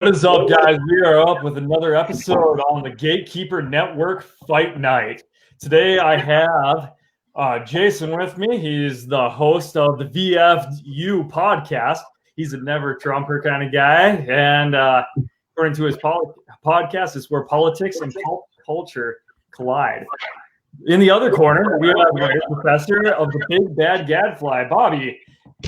What is up, guys? We are up with another episode on the Gatekeeper Network Fight Night. Today I have Jasen with me. He's the host of the VFU podcast. He's a never Trumper kind of guy. And according to his podcast, it's where politics and pop culture collide. In the other corner, we have a professor of the Big Bad Gadfly, Bobby.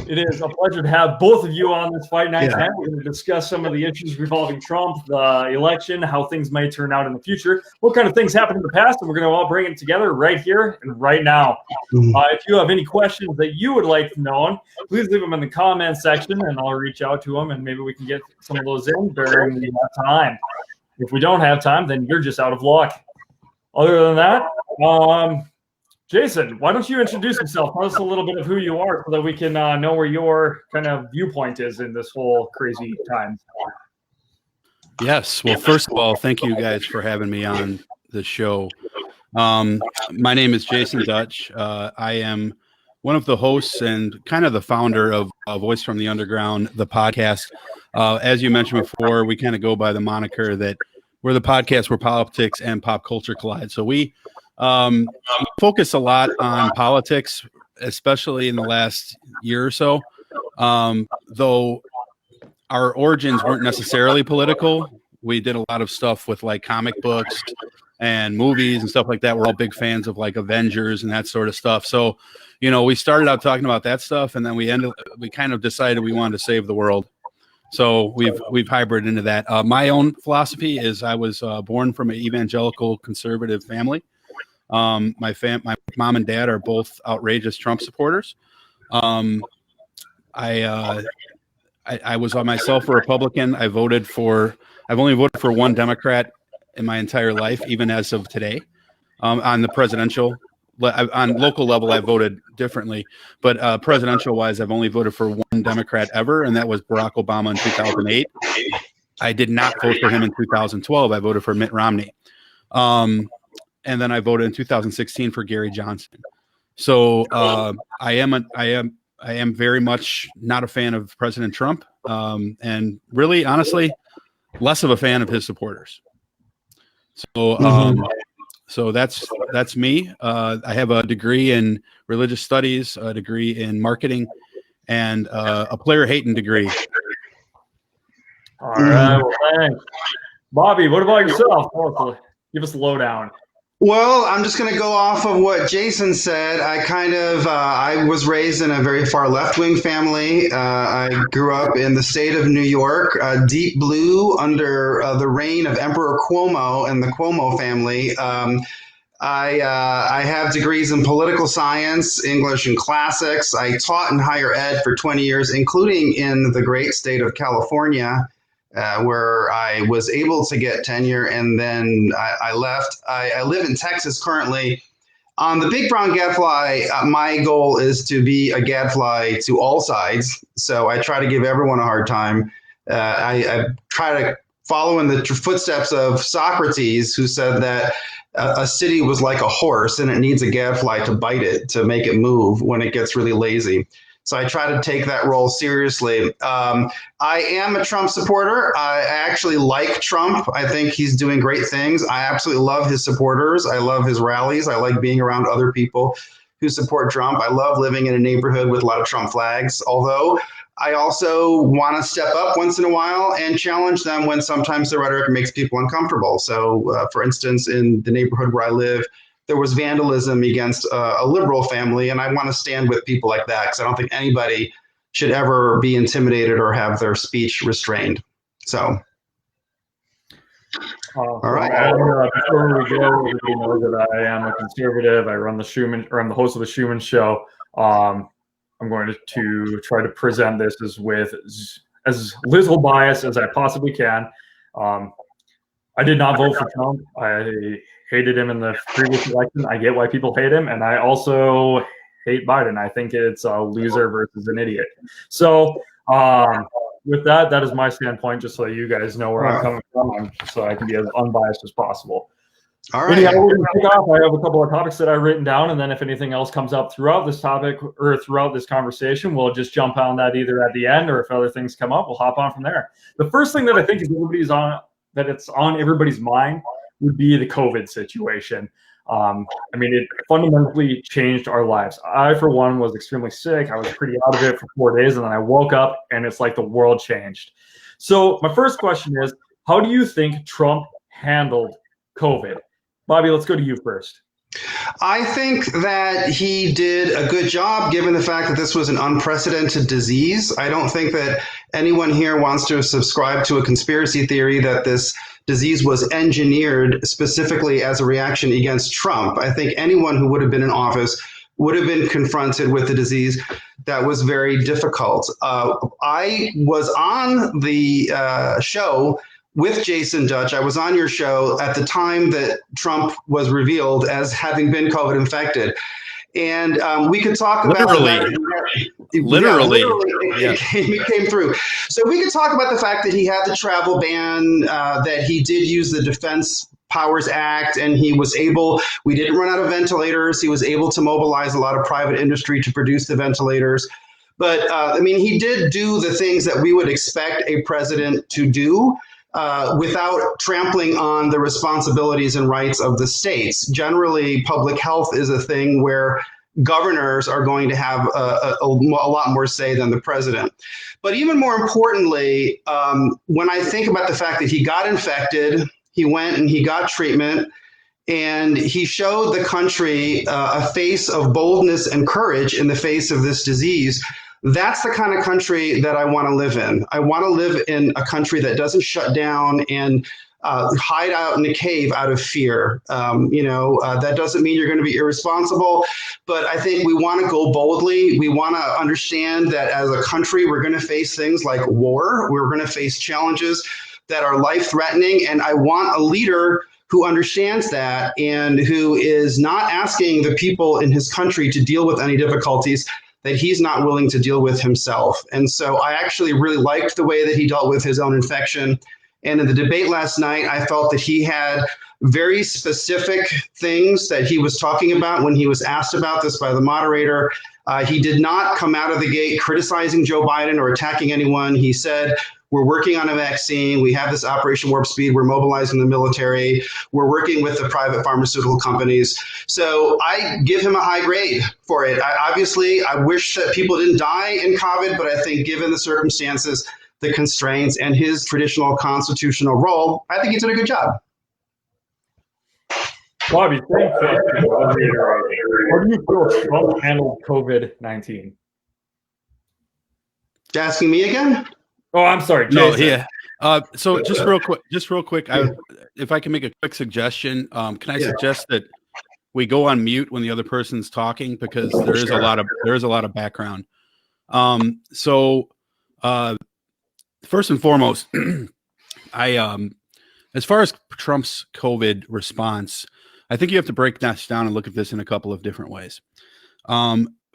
It is a pleasure to have both of you on this fight night. Yeah. We're going to discuss some of the issues revolving Trump, the election, how things may turn out in the future, what kind of things happened in the past, and we're going to all bring it together right here and right now. If you have any questions that you would like to know, please leave them in the comment section, and I'll reach out to them, and maybe we can get some of those in during the time. If we don't have time, then you're just out of luck. Other than that, Jasen, why don't you introduce yourself? Tell us a little bit of who you are so that we can know where your kind of viewpoint is in this whole crazy time. Yes. Well, first of all, thank you guys for having me on the show. My name is Jasen Dutch. I am one of the hosts and kind of the founder of Voice from the Underground, the podcast. As you mentioned before, we kind of go by the moniker that we're the podcast where politics and pop culture collide. So we focus a lot on politics, especially in the last year or so. Though our origins weren't necessarily political. We did a lot of stuff with like comic books and movies and stuff like that. We're all big fans of like Avengers and that sort of stuff. So, you know, we started out talking about that stuff, and then we kind of decided we wanted to save the world. So we've hybrid into that. My own philosophy is I was born from an evangelical conservative family. My mom and dad are both outrageous Trump supporters. I was myself a Republican. I've only voted for one Democrat in my entire life, even as of today. On the presidential, on local level, I voted differently, but presidential wise, I've only voted for one Democrat ever, and that was Barack Obama in 2008. I did not vote for him in 2012. I voted for Mitt Romney. And then I voted in 2016 for Gary Johnson. So I am very much not a fan of President Trump, and really, honestly, less of a fan of his supporters. So so that's me. I have a degree in religious studies, a degree in marketing, and a player hating degree. All right, well, thanks, Bobby. What about yourself? Give us a lowdown. Well, I'm just going to go off of what Jasen said. I was raised in a very far left-wing family. I grew up in the state of New York, deep blue under the reign of Emperor Cuomo and the Cuomo family. I have degrees in political science, English, and classics. I taught in higher ed for 20 years, including in the great state of California, where I was able to get tenure, and then I left. I live in Texas currently. On the Big Brown Gadfly, my goal is to be a gadfly to all sides. So I try to give everyone a hard time. I try to follow in the footsteps of Socrates, who said that a city was like a horse and it needs a gadfly to bite it, to make it move when it gets really lazy. So I try to take that role seriously. I am a Trump supporter. I actually like Trump. I think he's doing great things. I absolutely love his supporters. I love his rallies. I like being around other people who support Trump. I love living in a neighborhood with a lot of Trump flags, although I also want to step up once in a while and challenge them when sometimes the rhetoric makes people uncomfortable. So, for instance, in the neighborhood where I live, there was vandalism against a liberal family, and I want to stand with people like that because I don't think anybody should ever be intimidated or have their speech restrained. So, all right. Before we go, everybody knows that I am a conservative. I run the Schumann, or I'm the host of the Schumann Show. I'm going to try to present this with as little bias as I possibly can. I did not vote for Trump. I hated him in the previous election. I get why people hate him, and I also hate Biden. I think it's a loser versus an idiot. So with that is my standpoint, just so you guys know where I'm coming from, so I can be as unbiased as possible. All Anyhow, right. we're going to kick off. I have a couple of topics that I've written down, and then if anything else comes up throughout this topic or throughout this conversation, we'll just jump on that either at the end, or if other things come up, we'll hop on from there. The first thing that I think it's on everybody's mind would be the COVID situation. It fundamentally changed our lives. I, for one, was extremely sick. I was pretty out of it for 4 days, and then I woke up, and it's like the world changed. So my first question is, how do you think Trump handled COVID? Bobby, let's go to you first. I think that he did a good job given the fact that this was an unprecedented disease. I don't think that anyone here wants to subscribe to a conspiracy theory that this disease was engineered specifically as a reaction against Trump. I think anyone who would have been in office would have been confronted with the disease that was very difficult. I was on the show with Jasen Dutch. I was on your show at the time that Trump was revealed as having been COVID infected. And we could talk about literally. It came through. So we could talk about the fact that he had the travel ban, that he did use the Defense Powers Act, and we didn't run out of ventilators. He was able to mobilize a lot of private industry to produce the ventilators. But he did do the things that we would expect a president to do. Without trampling on the responsibilities and rights of the states. Generally, public health is a thing where governors are going to have a lot more say than the president. But even more importantly, when I think about the fact that he got infected, he went and he got treatment, and he showed the country a face of boldness and courage in the face of this disease. That's the kind of country that I want to live in. I want to live in a country that doesn't shut down and hide out in a cave out of fear. That doesn't mean you're going to be irresponsible, but I think we want to go boldly. We want to understand that as a country, we're going to face things like war. We're going to face challenges that are life-threatening, and I want a leader who understands that and who is not asking the people in his country to deal with any difficulties that he's not willing to deal with himself. And so I actually really liked the way that he dealt with his own infection. And in the debate last night, I felt that he had very specific things that he was talking about when he was asked about this by the moderator. He did not come out of the gate criticizing Joe Biden or attacking anyone. He said, we're working on a vaccine. We have this Operation Warp Speed. We're mobilizing the military. We're working with the private pharmaceutical companies. So I give him a high grade for it. I wish that people didn't die in COVID, but I think given the circumstances, the constraints, and his traditional constitutional role, I think he did a good job. Bobby, thank you. How do you feel Trump handled COVID-19? Asking me again? Oh, I'm sorry, Jason. No, yeah. So just real quick, if I can make a quick suggestion, can I suggest that we go on mute when the other person's talking, because there is a lot of background. First and foremost, as far as Trump's COVID response, I think you have to break this down and look at this in a couple of different ways.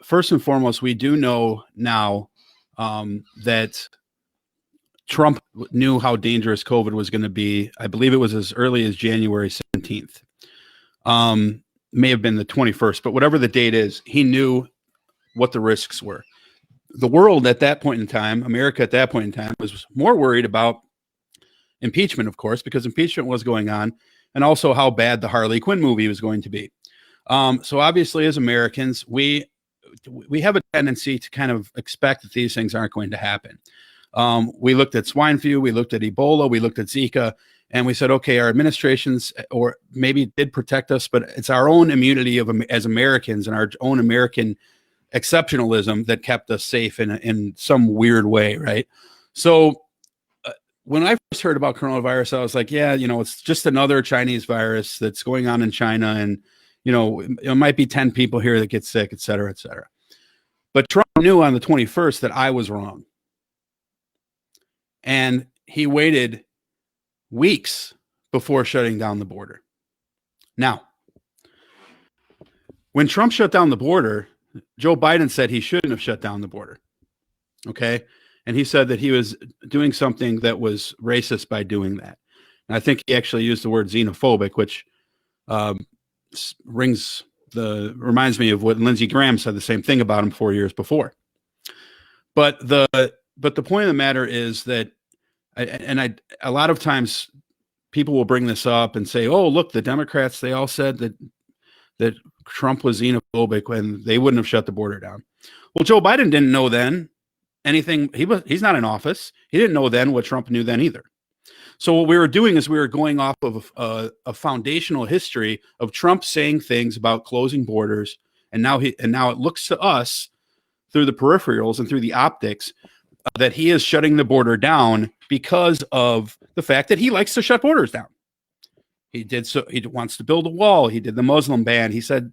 First and foremost, we do know now that Trump knew how dangerous COVID was going to be. I believe it was as early as January 17th. May have been the 21st, but whatever the date is, he knew what the risks were. The world at that point in time, America at that point in time, was more worried about impeachment, of course, because impeachment was going on, and also how bad the Harley Quinn movie was going to be. So obviously, as Americans, we have a tendency to kind of expect that these things aren't going to happen. We looked at swine flu, we looked at Ebola, we looked at Zika, and we said, okay, our administrations or maybe did protect us, but it's our own immunity as Americans and our own American exceptionalism that kept us safe in some weird way, right? So when I first heard about coronavirus, I was like, yeah, it's just another Chinese virus that's going on in China, and it might be 10 people here that get sick, et cetera, et cetera. But Trump knew on the 21st that I was wrong. And he waited weeks before shutting down the border. Now, when Trump shut down the border, Joe Biden said he shouldn't have shut down the border. Okay. And he said that he was doing something that was racist by doing that. And I think he actually used the word xenophobic, which reminds me of what Lindsey Graham said the same thing about him 4 years before. But the point of the matter is that, a lot of times people will bring this up and say, "Oh, look, the Democrats, they all said that Trump was xenophobic when they wouldn't have shut the border down." Well, Joe Biden didn't know then anything. He's not in office. He didn't know then what Trump knew then either. So what we were doing is we were going off of a foundational history of Trump saying things about closing borders, and now it looks to us through the peripherals and through the optics that he is shutting the border down because of the fact that he likes to shut borders down. He did so. He wants to build a wall. He did the Muslim ban. He said,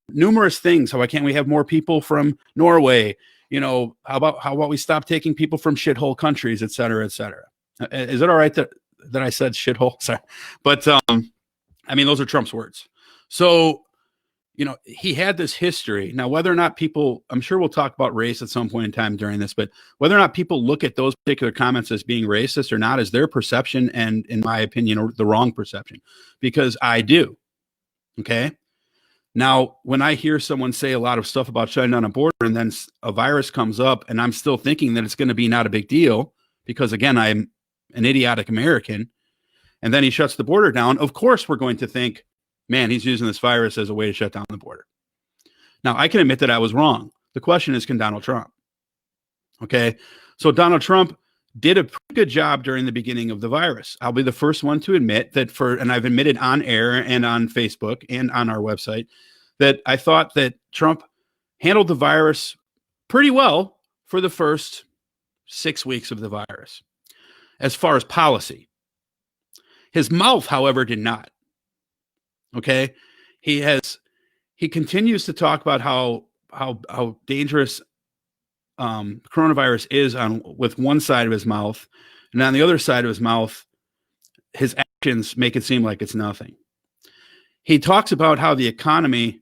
numerous things. Why can't we have more people from Norway? How about we stop taking people from shithole countries, et cetera, et cetera. Is it all right that I said shithole? Sorry. But those are Trump's words. So, he had this history. Now, whether or not people, I'm sure we'll talk about race at some point in time during this, but whether or not people look at those particular comments as being racist or not is their perception, and in my opinion, the wrong perception, because I do. Okay. Now, when I hear someone say a lot of stuff about shutting down a border and then a virus comes up and I'm still thinking that it's going to be not a big deal because, again, I'm an idiotic American, and then he shuts the border down, of course we're going to think, man, he's using this virus as a way to shut down the border. Now, I can admit that I was wrong. The question is, can Donald Trump? Okay, so Donald Trump did a pretty good job during the beginning of the virus. I'll be the first one to admit that and I've admitted on air and on Facebook and on our website, that I thought that Trump handled the virus pretty well for the first 6 weeks of the virus, as far as policy. His mouth, however, did not. Okay, he continues to talk about how dangerous coronavirus is with one side of his mouth, and on the other side of his mouth, his actions make it seem like it's nothing. He talks about how the economy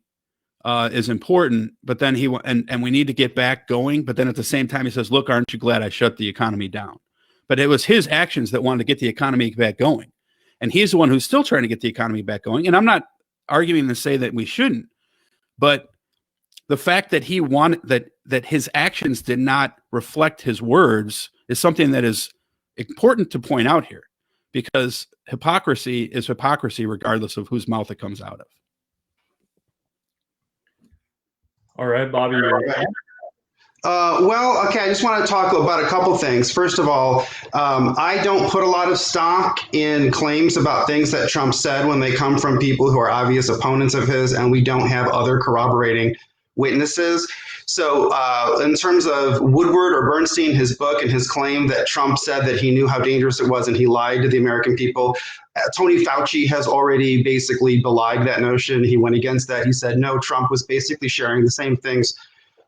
is important, but then and we need to get back going. But then at the same time, he says, "Look, aren't you glad I shut the economy down?" But it was his actions that wanted to get the economy back going. And he's the one who's still trying to get the economy back going. And I'm not arguing to say that we shouldn't, but the fact that he wanted that his actions did not reflect his words is something that is important to point out here, because hypocrisy is hypocrisy regardless of whose mouth it comes out of. All right, Bobby. Okay, I just want to talk about a couple things. First of all, I don't put a lot of stock in claims about things that Trump said when they come from people who are obvious opponents of his, and we don't have other corroborating witnesses. So in terms of Woodward or Bernstein, his book and his claim that Trump said that he knew how dangerous it was and he lied to the American people, Tony Fauci has already basically belied that notion. He went against that. He said, no, Trump was basically sharing the same things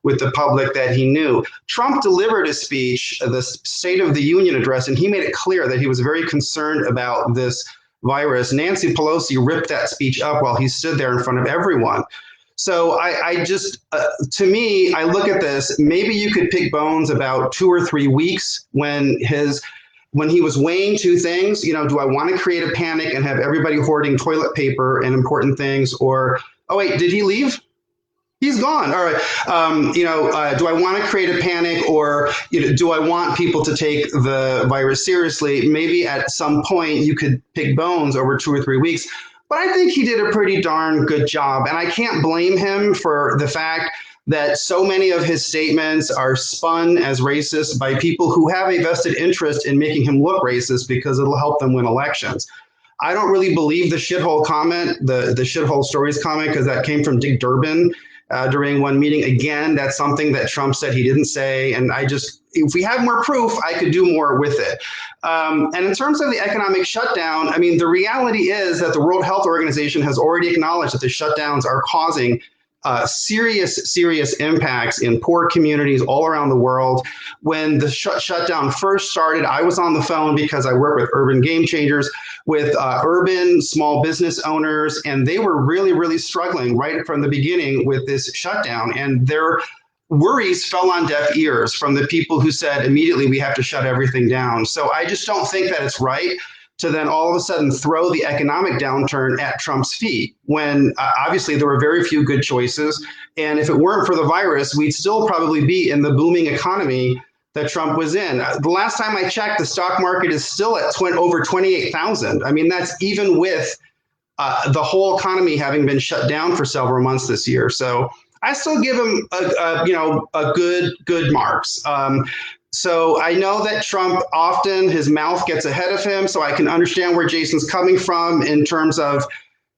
with the public that he knew. Trump delivered a speech, the State of the Union address, and he made it clear that he was very concerned about this virus. Nancy Pelosi ripped that speech up while he stood there in front of everyone. So I just, to me, I look at this, maybe you could pick bones about 2 or 3 weeks when he was weighing two things, do I want to create a panic and have everybody hoarding toilet paper and important things, or, oh wait, did he leave? He's gone. All right. Do I want to create a panic, or do I want people to take the virus seriously? Maybe at some point you could pick bones over 2 or 3 weeks. But I think he did a pretty darn good job. And I can't blame him for the fact that so many of his statements are spun as racist by people who have a vested interest in making him look racist because it'll help them win elections. I don't really believe the shithole comment, the shithole stories comment, because that came from Dick Durbin. During one meeting. Again, that's something that Trump said he didn't say. And if we had more proof, I could do more with it. And in terms of the economic shutdown, the reality is that the World Health Organization has already acknowledged that the shutdowns are causing serious impacts in poor communities all around the world. When the shutdown first started, I was on the phone because I work with Urban Game Changers, with urban small business owners, and they were really, really struggling right from the beginning with this shutdown. And their worries fell on deaf ears from the people who said immediately we have to shut everything down. So I just don't think that it's right to then all of a sudden throw the economic downturn at Trump's feet when obviously there were very few good choices. And if it weren't for the virus, we'd still probably be in the booming economy that Trump was in. The last time I checked, the stock market is still at over 28,000. I mean, that's even with the whole economy having been shut down for several months this year. So I still give him a good marks. So I know that Trump often, his mouth gets ahead of him. So I can understand where Jason's coming from in terms of,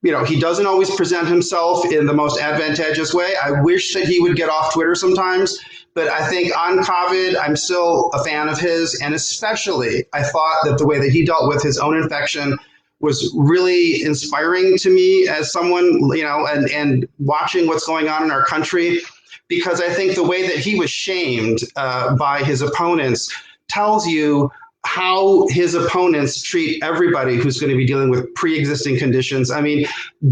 he doesn't always present himself in the most advantageous way. I wish that he would get off Twitter sometimes. But I think on COVID, I'm still a fan of his. And especially, I thought that the way that he dealt with his own infection was really inspiring to me as someone, and watching what's going on in our country, because I think the way that he was shamed by his opponents tells you how his opponents treat everybody who's going to be dealing with pre-existing conditions. I mean,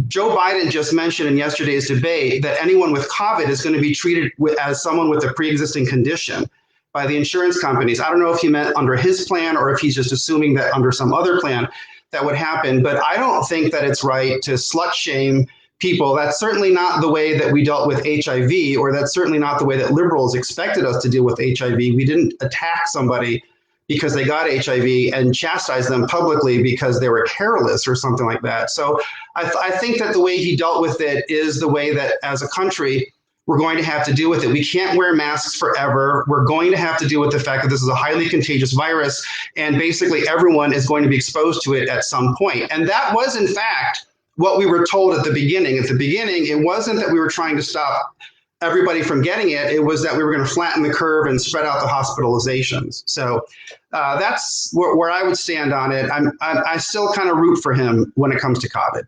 Joe Biden just mentioned in yesterday's debate that anyone with COVID is going to be treated as someone with a pre-existing condition by the insurance companies. I don't know if he meant under his plan or if he's just assuming that under some other plan that would happen. But I don't think that it's right to slut shame people. That's certainly not the way that we dealt with HIV, or that's certainly not the way that liberals expected us to deal with HIV. We didn't attack somebody because they got HIV and chastise them publicly because they were careless or something like that. So I think that the way he dealt with it is the way that as a country, we're going to have to deal with it. We can't wear masks forever. We're going to have to deal with the fact that this is a highly contagious virus, and basically everyone is going to be exposed to it at some point. And that was, in fact, what we were told at the beginning. At the beginning, it wasn't that we were trying to stop everybody from getting it. It was that we were going to flatten the curve and spread out the hospitalizations. So that's where I would stand on it. I still kind of root for him when it comes to COVID.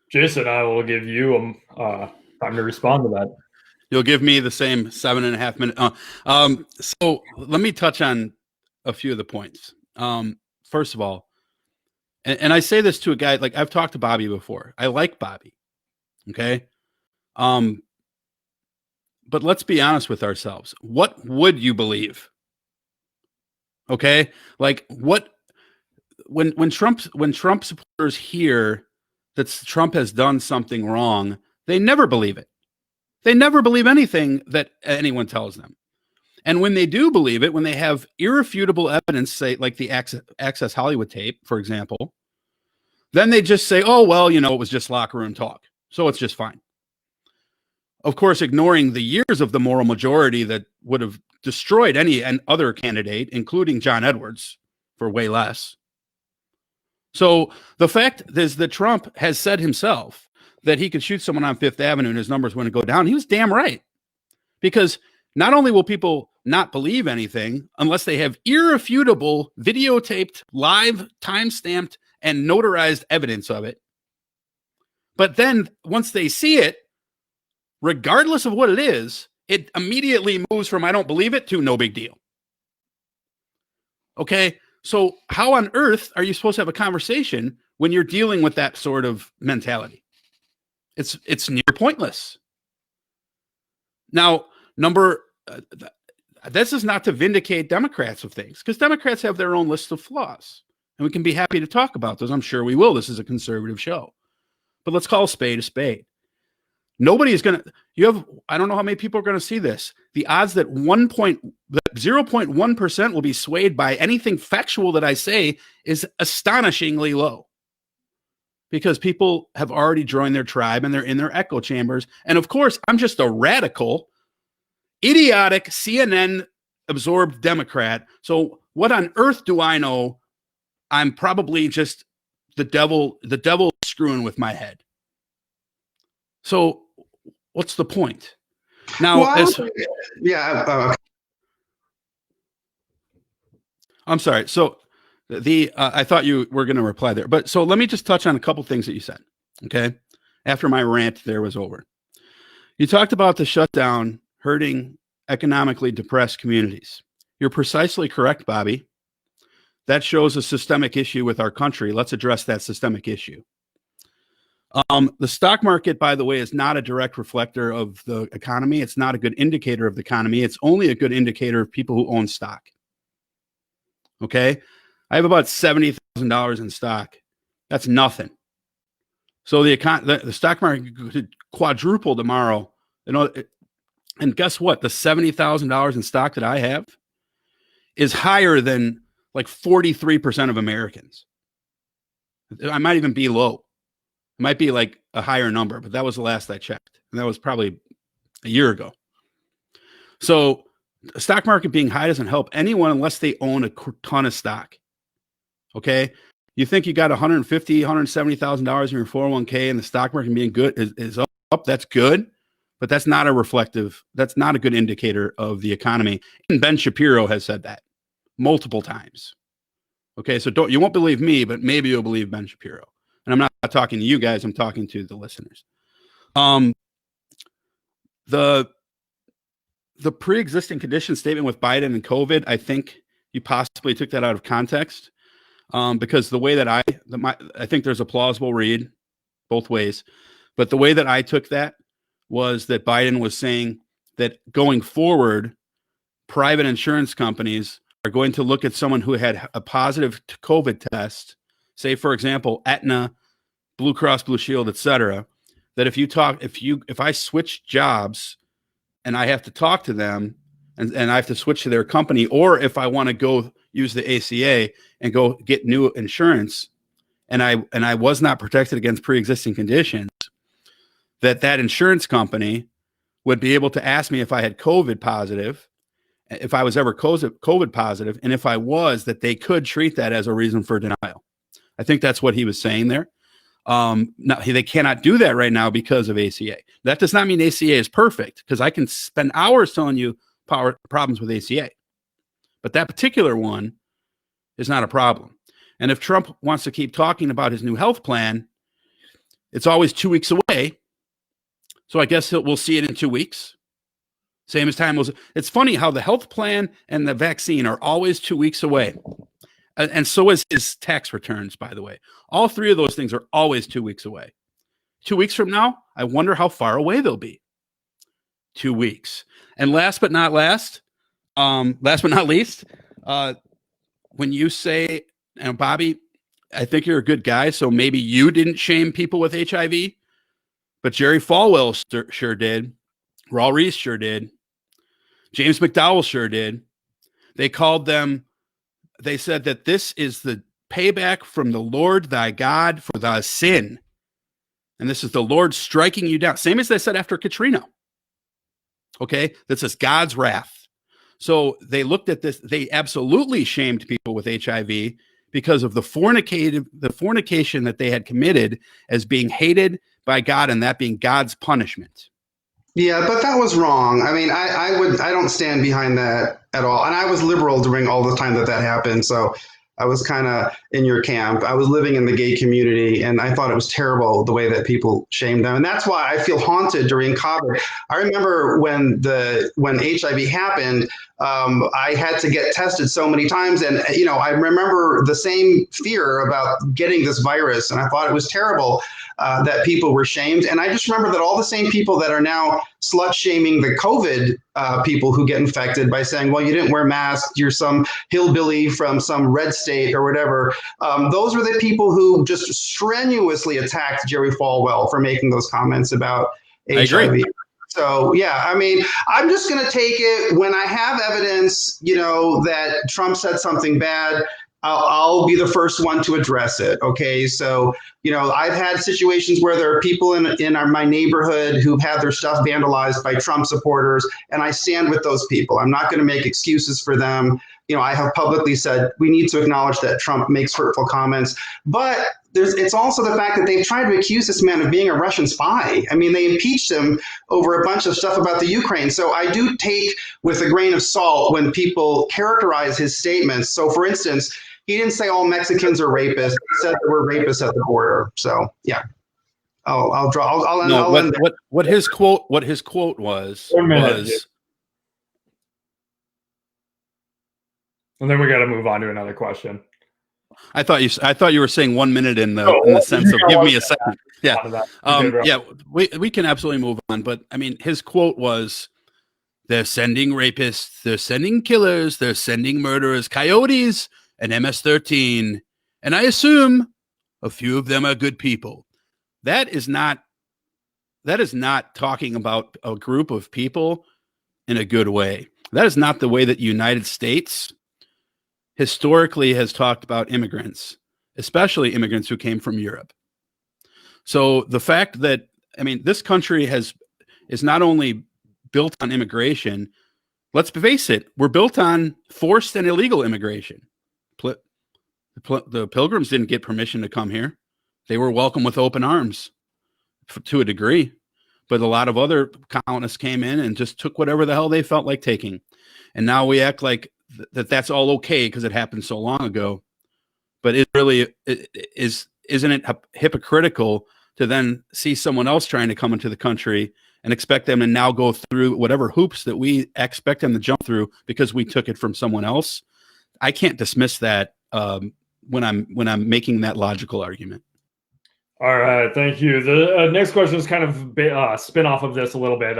Jason, I will give you time to respond to that. You'll give me the same 7.5 minutes. So let me touch on a few of the points. First of all, and I say this to a guy, like I've talked to Bobby before. I like Bobby. Okay. But let's be honest with ourselves. What would you believe? Okay. Like when Trump supporters hear that Trump has done something wrong, they never believe it. They never believe anything that anyone tells them. And when they do believe it, when they have irrefutable evidence, say like the Access Hollywood tape, for example, then they just say, oh, well, it was just locker room talk, so it's just fine. Of course, ignoring the years of the moral majority that would have destroyed any and other candidate, including John Edwards, for way less. So the fact is that Trump has said himself that he could shoot someone on Fifth Avenue and his numbers wouldn't go down. He was damn right. Because not only will people not believe anything unless they have irrefutable, videotaped, live, time-stamped, and notarized evidence of it, but then once they see it, regardless of what it is, it immediately moves from I don't believe it to no big deal. Okay? So how on earth are you supposed to have a conversation when you're dealing with that sort of mentality? It's near pointless. Now, this is not to vindicate Democrats of things, because Democrats have their own list of flaws, and we can be happy to talk about those. I'm sure we will. This is a conservative show. But let's call a spade a spade. Nobody is going to, I don't know how many people are going to see this. The odds that 0.1% will be swayed by anything factual that I say is astonishingly low, because people have already joined their tribe and they're in their echo chambers. And of course, I'm just a radical, idiotic, CNN absorbed Democrat. So what on earth do I know? I'm probably just the devil screwing with my head. So what's the point? Now, I'm sorry. So I thought you were going to reply there, but so let me just touch on a couple things that you said. Okay. After my rant there was over, you talked about the shutdown hurting economically depressed communities. You're precisely correct, Bobby. That shows a systemic issue with our country. Let's address that systemic issue. The stock market, by the way, is not a direct reflector of the economy. It's not a good indicator of the economy. It's only a good indicator of people who own stock. Okay. I have about $70,000 in stock. That's nothing. So the stock market could quadruple tomorrow. And guess what? The $70,000 in stock that I have is higher than like 43% of Americans. I might even be low. It might be like a higher number, but that was the last I checked. And that was probably a year ago. So the stock market being high doesn't help anyone unless they own a ton of stock. Okay. You think you got $150,000, $170,000 in your 401k and the stock market being good is up. That's good, but that's not a good indicator of the economy. And Ben Shapiro has said that multiple times. Okay. So you won't believe me, but maybe you'll believe Ben Shapiro. And I'm not talking to you guys. I'm talking to the listeners. The pre-existing condition statement with Biden and COVID, I think you possibly took that out of context. Because the way that I think there's a plausible read both ways, but the way that I took that was that Biden was saying that going forward, private insurance companies are going to look at someone who had a positive COVID test, say, for example, Aetna, Blue Cross Blue Shield, et cetera, that if I switch jobs and I have to talk to them and I have to switch to their company, or if I want to go use the ACA and go get new insurance, and I was not protected against pre-existing conditions, that insurance company would be able to ask me if I had COVID positive, if I was ever COVID positive, and if I was, that they could treat that as a reason for denial. I think that's what he was saying there. Now, they cannot do that right now because of ACA. That does not mean ACA is perfect, because I can spend hours telling you problems with ACA. But that particular one is not a problem. And if Trump wants to keep talking about his new health plan, it's always 2 weeks away. So I guess we'll see it in 2 weeks. Same as time was. It's funny how the health plan and the vaccine are always 2 weeks away. And so is his tax returns, by the way. All three of those things are always 2 weeks away. 2 weeks from now, I wonder how far away they'll be. 2 weeks. And last but not least, when you say, and Bobby, I think you're a good guy, so maybe you didn't shame people with HIV, but Jerry Falwell sure did. Raul Reese sure did. James McDowell sure did. They said that this is the payback from the Lord thy God for thy sin. And this is the Lord striking you down. Same as they said after Katrina. Okay, this is God's wrath. So they looked at this. They absolutely shamed people with HIV because of the fornication that they had committed as being hated by God, and that being God's punishment. Yeah, but that was wrong. I mean, I don't stand behind that at all. And I was liberal during all the time that happened. So I was kind of in your camp. I was living in the gay community, and I thought it was terrible the way that people shamed them. And that's why I feel haunted during COVID. I remember when HIV happened, I had to get tested so many times. And, I remember the same fear about getting this virus. And I thought it was terrible that people were shamed. And I just remember that all the same people that are now slut shaming the COVID people who get infected by saying, well, you didn't wear masks, you're some hillbilly from some red state or whatever. Those were the people who just strenuously attacked Jerry Falwell for making those comments about HIV. So, yeah, I mean, I'm just going to take it when I have evidence, that Trump said something bad. I'll be the first one to address it. Okay. So, I've had situations where there are people in my neighborhood who've had their stuff vandalized by Trump supporters, and I stand with those people. I'm not going to make excuses for them. I have publicly said we need to acknowledge that Trump makes hurtful comments, but it's also the fact that they've tried to accuse this man of being a Russian spy. I mean, they impeached him over a bunch of stuff about the Ukraine. So I do take with a grain of salt when people characterize his statements. So, for instance, he didn't say all Mexicans are rapists. He said there were rapists at the border. So, yeah, I'll end there. What his quote was. And then we got to move on to another question. I thought you were saying 1 minute in the sense of give me a second. Yeah. We can absolutely move on. But I mean, his quote was, they're sending rapists, they're sending killers, they're sending murderers, coyotes, an MS-13, and I assume a few of them are good people. That is not talking about a group of people in a good way. That is not the way that the United States historically has talked about immigrants, especially immigrants who came from Europe. So the fact that, this country is not only built on immigration, let's face it, we're built on forced and illegal immigration. The Pilgrims didn't get permission to come here. They were welcome with open arms to a degree, but a lot of other colonists came in and just took whatever the hell they felt like taking. And now we act like that's all okay because it happened so long ago. But isn't it hypocritical to then see someone else trying to come into the country and expect them to now go through whatever hoops that we expect them to jump through because we took it from someone else? I can't dismiss that when I'm making that logical argument. All right, thank you. The next question is kind of spin off of this a little bit.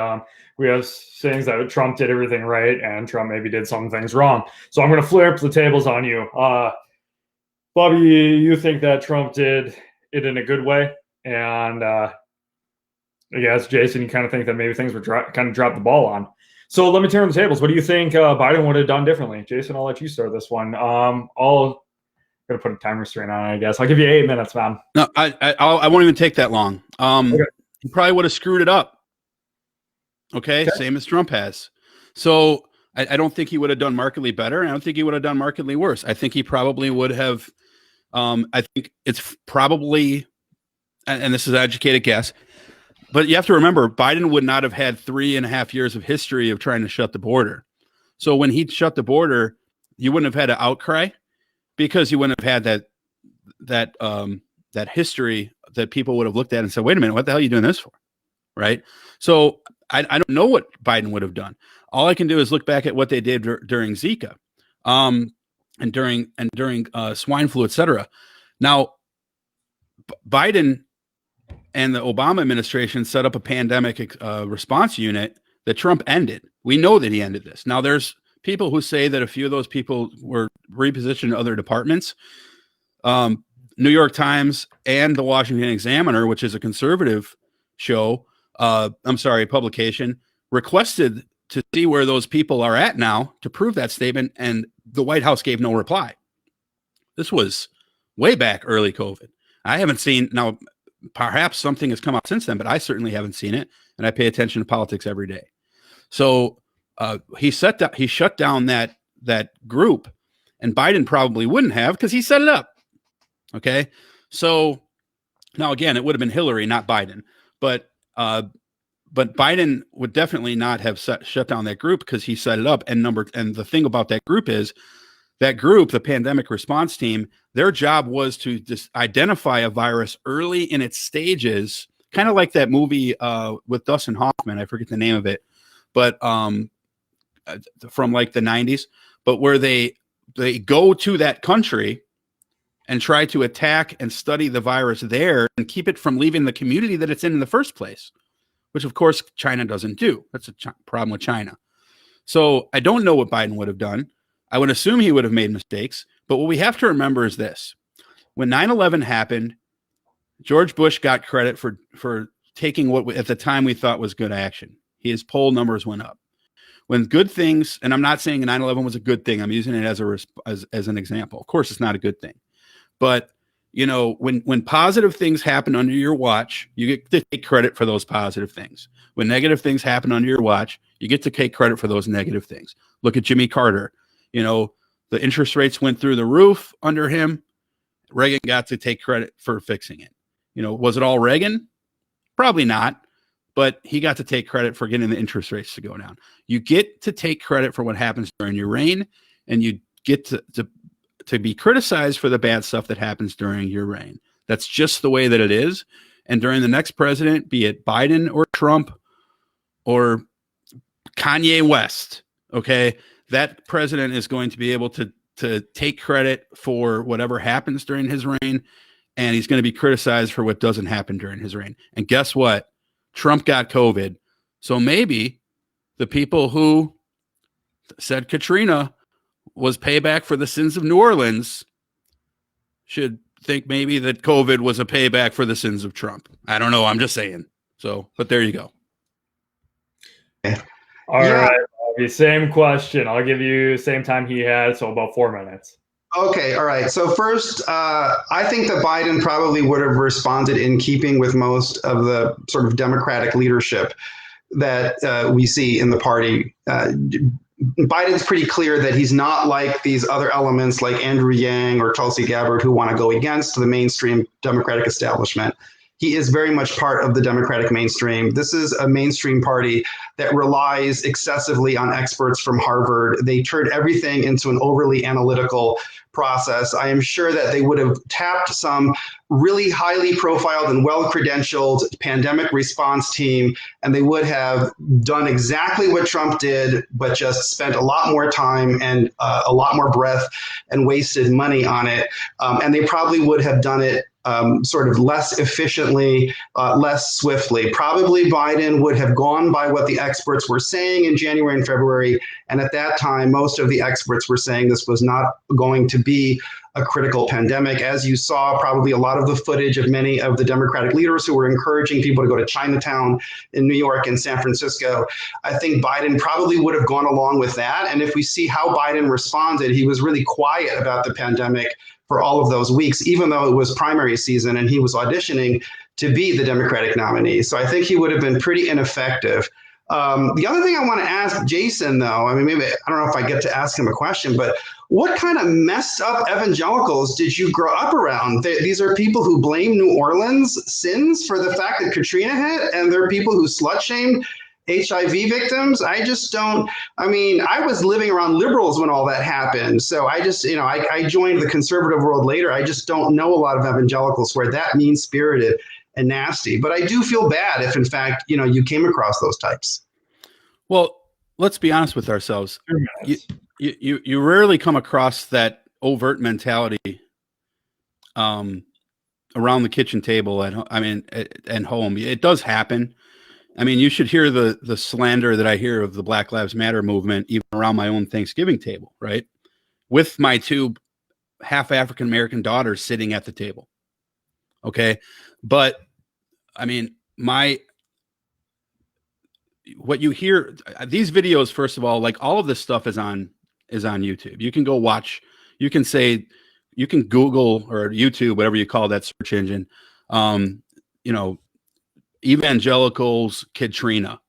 We have sayings that Trump did everything right and Trump maybe did some things wrong. So I'm going to flip the tables on you. Bobby, you think that Trump did it in a good way? And I guess, Jason, you kind of think that maybe things were kind of dropped the ball on. So let me turn the tables. What do you think Biden would have done differently? Jason, I'll let you start this one. I'll going to put a time restraint on it, I guess. I'll give you 8 minutes, man. No, I won't even take that long. Okay. He probably would have screwed it up. Okay? Same as Trump has. So I don't think he would have done markedly better. And I don't think he would have done markedly worse. I think he probably would have. I think it's probably, and this is an educated guess, but you have to remember, Biden would not have had 3.5 years of history of trying to shut the border. So when he shut the border, you wouldn't have had an outcry, because you wouldn't have had that history that people would have looked at and said, wait a minute, what the hell are you doing this for? Right. So I don't know what Biden would have done. All I can do is look back at what they did during Zika and during swine flu, et cetera. Now, Biden and the Obama administration set up a pandemic response unit that Trump ended. We know that he ended this. Now, there's people who say that a few of those people were repositioned in other departments. New York Times and the Washington Examiner, which is a conservative publication, requested to see where those people are at now to prove that statement, and the White House gave no reply. This was way back early COVID. I haven't seen, now perhaps something has come out since then, but I certainly haven't seen it, and I pay attention to politics every day. So he shut down that group, and Biden probably wouldn't have, because he set it up. Okay, so now again, it would have been Hillary, not Biden, but Biden would definitely not have shut down that group because he set it up. And the thing about that group is that group, the pandemic response team, their job was to just identify a virus early in its stages, kind of like that movie with Dustin Hoffman. I forget the name of it, but from like the 90s, but where they go to that country and try to attack and study the virus there and keep it from leaving the community that it's in the first place, which of course China doesn't do. That's a problem with China. So I don't know what Biden would have done. I would assume he would have made mistakes, but what we have to remember is this. When 9/11 happened, George Bush got credit for taking what at the time we thought was good action. His poll numbers went up. When good things, and I'm not saying 9/11 was a good thing, I'm using it as an example. Of course, it's not a good thing. But, you know, when positive things happen under your watch, you get to take credit for those positive things. When negative things happen under your watch, you get to take credit for those negative things. Look at Jimmy Carter. You know, the interest rates went through the roof under him. Reagan got to take credit for fixing it. You know, was it all Reagan? Probably not. But he got to take credit for getting the interest rates to go down. You get to take credit for what happens during your reign, and you get to be criticized for the bad stuff that happens during your reign. That's just the way that it is. And during the next president, be it Biden or Trump or Kanye West, okay, that president is going to be able to take credit for whatever happens during his reign, and he's going to be criticized for what doesn't happen during his reign. And guess what? Trump got COVID. So maybe the people who said Katrina was payback for the sins of New Orleans should think maybe that COVID was a payback for the sins of Trump. I don't know. I'm just saying. So, but there you go. All right, Bobby, same question. I'll give you same time he had, so about 4 minutes. Okay, all right. So first, I think that Biden probably would have responded in keeping with most of the sort of Democratic leadership that we see in the party. Biden's pretty clear that he's not like these other elements like Andrew Yang or Tulsi Gabbard who want to go against the mainstream Democratic establishment. He is very much part of the Democratic mainstream. This is a mainstream party that relies excessively on experts from Harvard. They turn everything into an overly analytical process. I am sure that they would have tapped some really highly profiled and well-credentialed pandemic response team, and they would have done exactly what Trump did, but just spent a lot more time and a lot more breath and wasted money on it. And they probably would have done it sort of less efficiently, less swiftly. Probably Biden would have gone by what the experts were saying in January and February. And at that time, most of the experts were saying this was not going to be a critical pandemic. As you saw, probably a lot of the footage of many of the Democratic leaders who were encouraging people to go to Chinatown in New York and San Francisco. I think Biden probably would have gone along with that. And if we see how Biden responded, he was really quiet about the pandemic for all of those weeks, even though it was primary season and he was auditioning to be the Democratic nominee. So I think he would have been pretty ineffective. The other thing I want to ask Jason, though, I mean, maybe I don't know if I get to ask him a question, but what kind of messed up evangelicals did you grow up around? These are people who blame New Orleans sins for the fact that Katrina hit, and there are people who slut shamed HIV victims. I just don't, I mean, I was living around liberals when all that happened. So I just, I joined the conservative world later. I just don't know a lot of evangelicals who are that mean-spirited and nasty. But I do feel bad if, in fact, you came across those types. Well, let's be honest with ourselves. You rarely come across that overt mentality around the kitchen table and home. It does happen. I mean, you should hear the slander that I hear of the Black Lives Matter movement, even around my own Thanksgiving table, right? With my two half African-American daughters sitting at the table. Okay. But I mean, what you hear, these videos, first of all, like all of this stuff is on YouTube. You can go watch, you can Google or YouTube, whatever you call that search engine, evangelicals Katrina,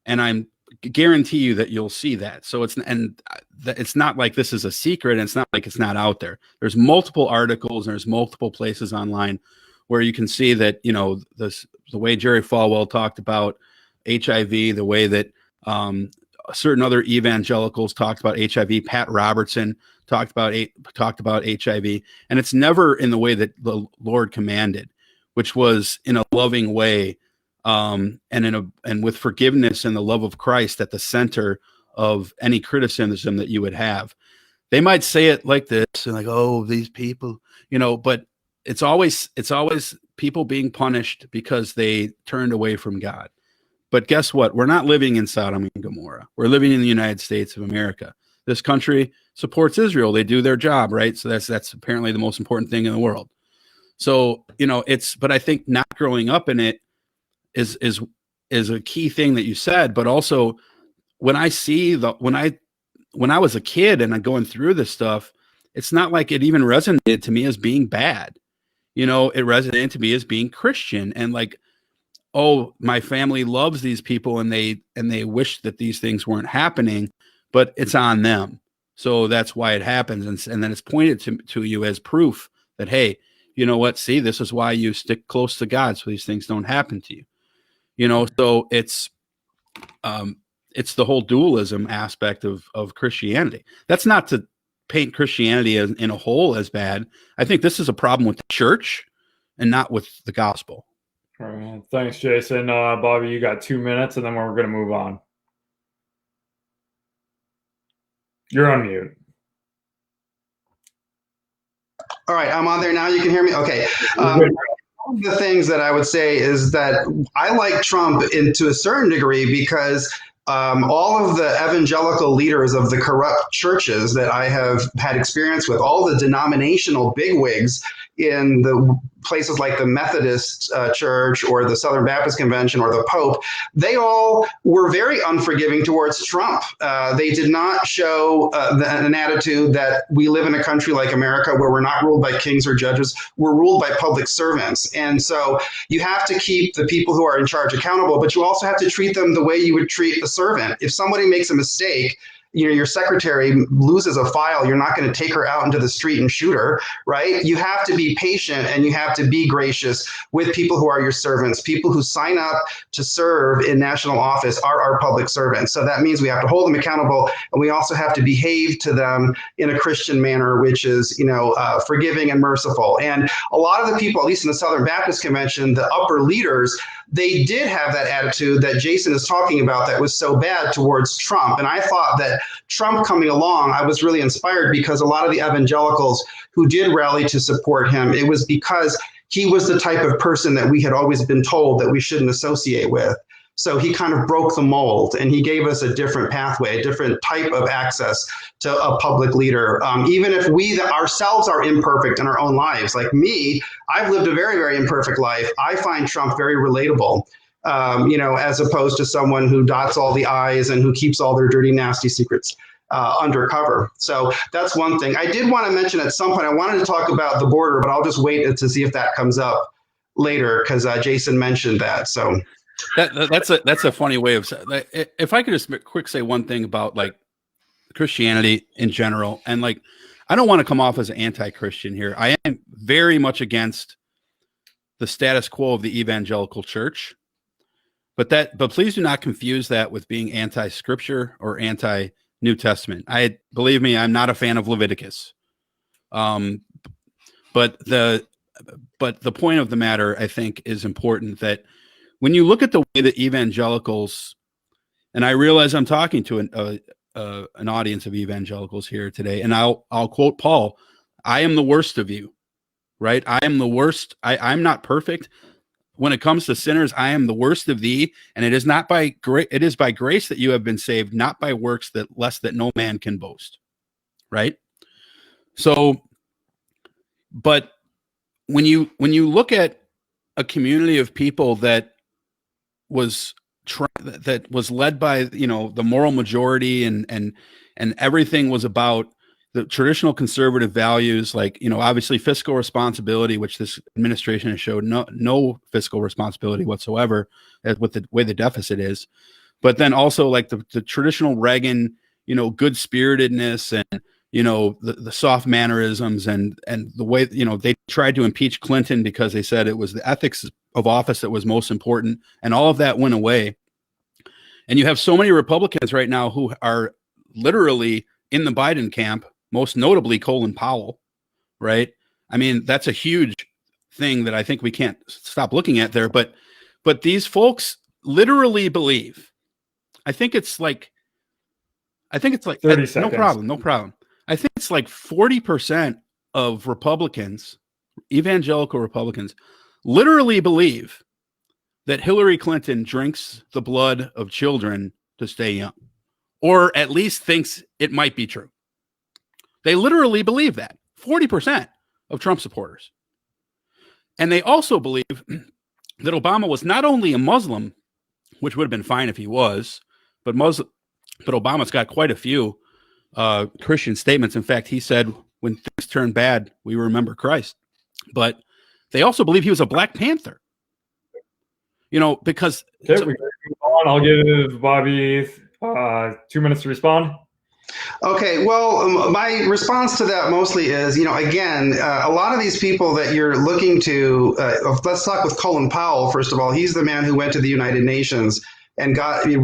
and I'm guarantee you that you'll see that. So it's not like this is a secret, and it's not like it's not out there. There's multiple articles and there's multiple places online where you can see that, the way Jerry Falwell talked about HIV, the way that certain other evangelicals talked about HIV, Pat Robertson talked about HIV, and it's never in the way that the Lord commanded, which was in a loving way, and with forgiveness and the love of Christ at the center of any criticism that you would have. They might say it like this, and like, oh, these people, but it's always people being punished because they turned away from God. But guess what? We're not living in Sodom and Gomorrah. We're living in the United States of America. This country supports Israel. They do their job, right? So that's apparently the most important thing in the world. So, but I think not growing up in it is a key thing that you said. But also when I was a kid and I'm going through this stuff, it's not like it even resonated to me as being bad. It resonated to me as being Christian, and like, oh, my family loves these people and they wish that these things weren't happening, but it's on them. So that's why it happens. And then it's pointed to you as proof that, hey, you know what? See, this is why you stick close to God, so these things don't happen to you. So it's the whole dualism aspect of Christianity. That's not to paint Christianity in a whole as bad. I think this is a problem with the church and not with the gospel. All right. Thanks, Jason. Bobby, you got 2 minutes, and then we're going to move on. You're on mute. All right, I'm on there now. You can hear me? Okay. One of the things that I would say is that I like Trump to a certain degree because all of the evangelical leaders of the corrupt churches that I have had experience with, all the denominational bigwigs in the places like the Methodist Church or the Southern Baptist Convention or the Pope, they all were very unforgiving towards Trump. They did not show an attitude that we live in a country like America where we're not ruled by kings or judges, we're ruled by public servants. And so you have to keep the people who are in charge accountable, but you also have to treat them the way you would treat a servant. If somebody makes a mistake, your secretary loses a file, you're not going to take her out into the street and shoot her, right? You have to be patient and you have to be gracious with people who are your servants. People who sign up to serve in national office are our public servants. So that means we have to hold them accountable, and we also have to behave to them in a Christian manner, which is, forgiving and merciful. And a lot of the people, at least in the Southern Baptist Convention, the upper leaders, they did have that attitude that Jasen is talking about that was so bad towards Trump. And I thought that Trump coming along, I was really inspired because a lot of the evangelicals who did rally to support him, it was because he was the type of person that we had always been told that we shouldn't associate with. So he kind of broke the mold and he gave us a different pathway, a different type of access to a public leader. Even if we ourselves are imperfect in our own lives, like me, I've lived a very, very imperfect life. I find Trump very relatable, as opposed to someone who dots all the I's and who keeps all their dirty, nasty secrets undercover. So that's one thing. I did want to mention at some point, I wanted to talk about the border, but I'll just wait to see if that comes up later because Jasen mentioned that. So. That's a funny way of saying. If I could just quick say one thing about like Christianity in general, and like I don't want to come off as an anti-Christian here. I am very much against the status quo of the evangelical church, but please do not confuse that with being anti-Scripture or anti-New Testament. Believe me, I'm not a fan of Leviticus. But the point of the matter, I think, is important that. When you look at the way that evangelicals, and I realize I'm talking to an audience of evangelicals here today, and I'll quote Paul, I am the worst of you, right? I am the worst. I'm not perfect. When it comes to sinners, I am the worst of thee, and it is not by grace. It is by grace that you have been saved, not by works lest that no man can boast, right? So, but when you look at a community of people that was led by the moral majority and everything was about the traditional conservative values, like obviously fiscal responsibility, which this administration has showed no fiscal responsibility whatsoever with the way the deficit is, but then also like the traditional Reagan good spiritedness and the soft mannerisms and the way they tried to impeach Clinton because they said it was the ethics of office that was most important, and all of that went away. And you have so many Republicans right now who are literally in the Biden camp, most notably Colin Powell, right? I mean, that's a huge thing that I think we can't stop looking at there. But these folks literally believe. I think it's like 30 seconds. No problem. I think it's like 40% of Republicans, evangelical Republicans, literally believe that Hillary Clinton drinks the blood of children to stay young, or at least thinks it might be true. They literally believe that, 40% of Trump supporters. And they also believe that Obama was not only a Muslim, which would have been fine if he was, but Obama's got quite a few Christian statements. In fact, he said, when things turn bad, we remember Christ. But they also believe he was a Black Panther. Because... Okay, we can move on. I'll give Bobby 2 minutes to respond. Okay, well, my response to that mostly is, again, a lot of these people that you're looking to, let's talk with Colin Powell, first of all. He's the man who went to the United Nations and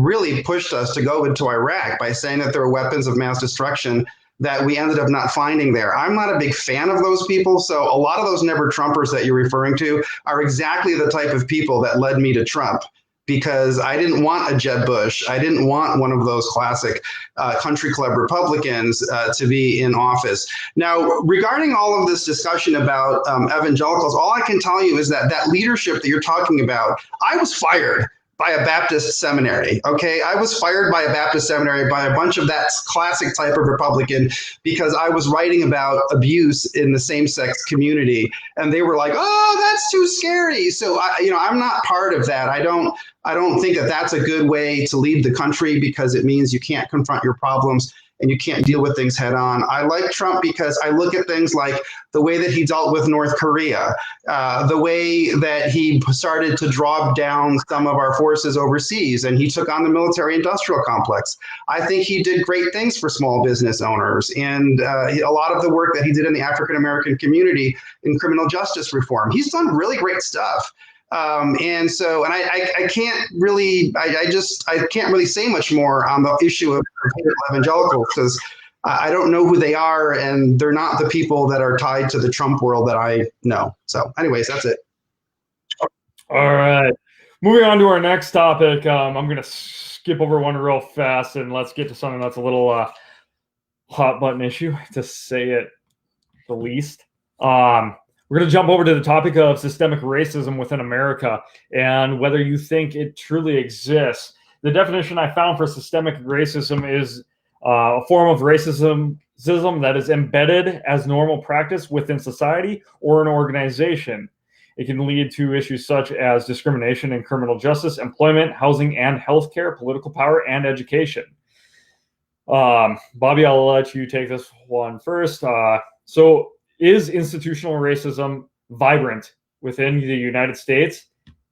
really pushed us to go into Iraq by saying that there were weapons of mass destruction that we ended up not finding there. I'm not a big fan of those people, so a lot of those never Trumpers that you're referring to are exactly the type of people that led me to Trump, because I didn't want a Jeb Bush. I didn't want one of those classic country club Republicans to be in office. Now, regarding all of this discussion about evangelicals, all I can tell you is that leadership that you're talking about, I was fired by a Baptist seminary. Okay, I was fired by a Baptist seminary by a bunch of that classic type of Republican because I was writing about abuse in the same-sex community, and they were like, "Oh, that's too scary." So I'm not part of that. I don't think that that's a good way to lead the country because it means you can't confront your problems and you can't deal with things head on. I like Trump because I look at things like the way that he dealt with North Korea, the way that he started to draw down some of our forces overseas, and he took on the military-industrial complex. I think he did great things for small business owners, and a lot of the work that he did in the African-American community in criminal justice reform. He's done really great stuff. I can't really, I can't really say much more on the issue of evangelicals because I don't know who they are, and they're not the people that are tied to the Trump world that I know. So anyways, that's it. All right. Moving on to our next topic. I'm going to skip over one real fast and let's get to something that's a little hot button issue, to say it the least. We're going to jump over to the topic of systemic racism within America and whether you think it truly exists. The definition I found for systemic racism is a form of racism that is embedded as normal practice within society or an organization. It can lead to issues such as discrimination in criminal justice, employment, housing, and healthcare, political power, and education. Bobby, I'll let you take this one first. So is institutional racism vibrant within the United States?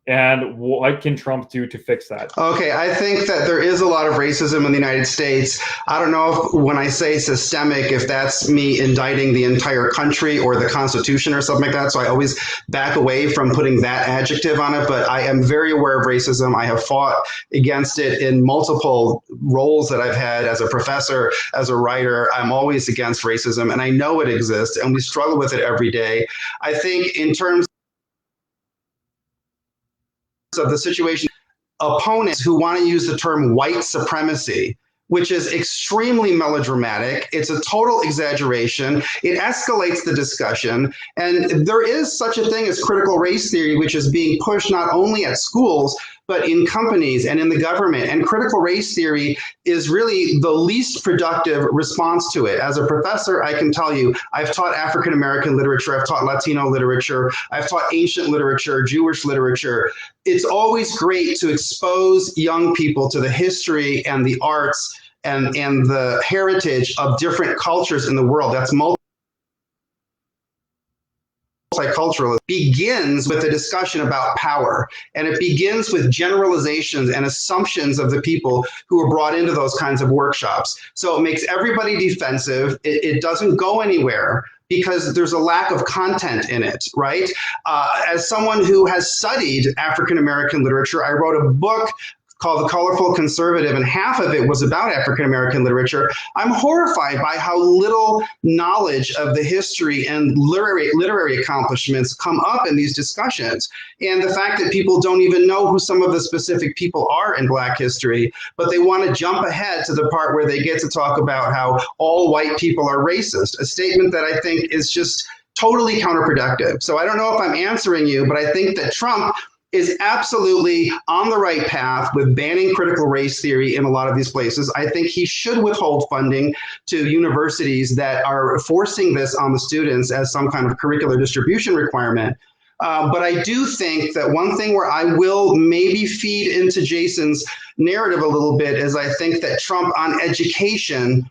And what can Trump do to fix that? Okay, I think that there is a lot of racism in the United States. I don't know if when I say systemic, if that's me indicting the entire country or the Constitution or something like that. So I always back away from putting that adjective on it. But I am very aware of racism. I have fought against it in multiple roles that I've had as a professor, as a writer. I'm always against racism, and I know it exists, and we struggle with it every day. I think in terms of the situation, opponents who want to use the term white supremacy, which is extremely melodramatic. It's a total exaggeration. It escalates the discussion. And there is such a thing as critical race theory, which is being pushed not only at schools, but in companies and in the government. And critical race theory is really the least productive response to it. As a professor, I can tell you, I've taught African American literature, I've taught Latino literature, I've taught ancient literature, Jewish literature. It's always great to expose young people to the history and the arts and the heritage of different cultures in the world. That's multicultural. It begins with a discussion about power, and it begins with generalizations and assumptions of the people who are brought into those kinds of workshops. So it makes everybody defensive. It doesn't go anywhere because there's a lack of content in it, right? As someone who has studied African American literature, I wrote a book called The Colorful Conservative, and half of it was about African American literature. I'm horrified by how little knowledge of the history and literary accomplishments come up in these discussions. And the fact that people don't even know who some of the specific people are in Black history, but they want to jump ahead to the part where they get to talk about how all white people are racist, a statement that I think is just totally counterproductive. So I don't know if I'm answering you, but I think that Trump is absolutely on the right path with banning critical race theory in a lot of these places. I think he should withhold funding to universities that are forcing this on the students as some kind of curricular distribution requirement. But I do think that one thing where I will maybe feed into Jason's narrative a little bit is I think that Trump on education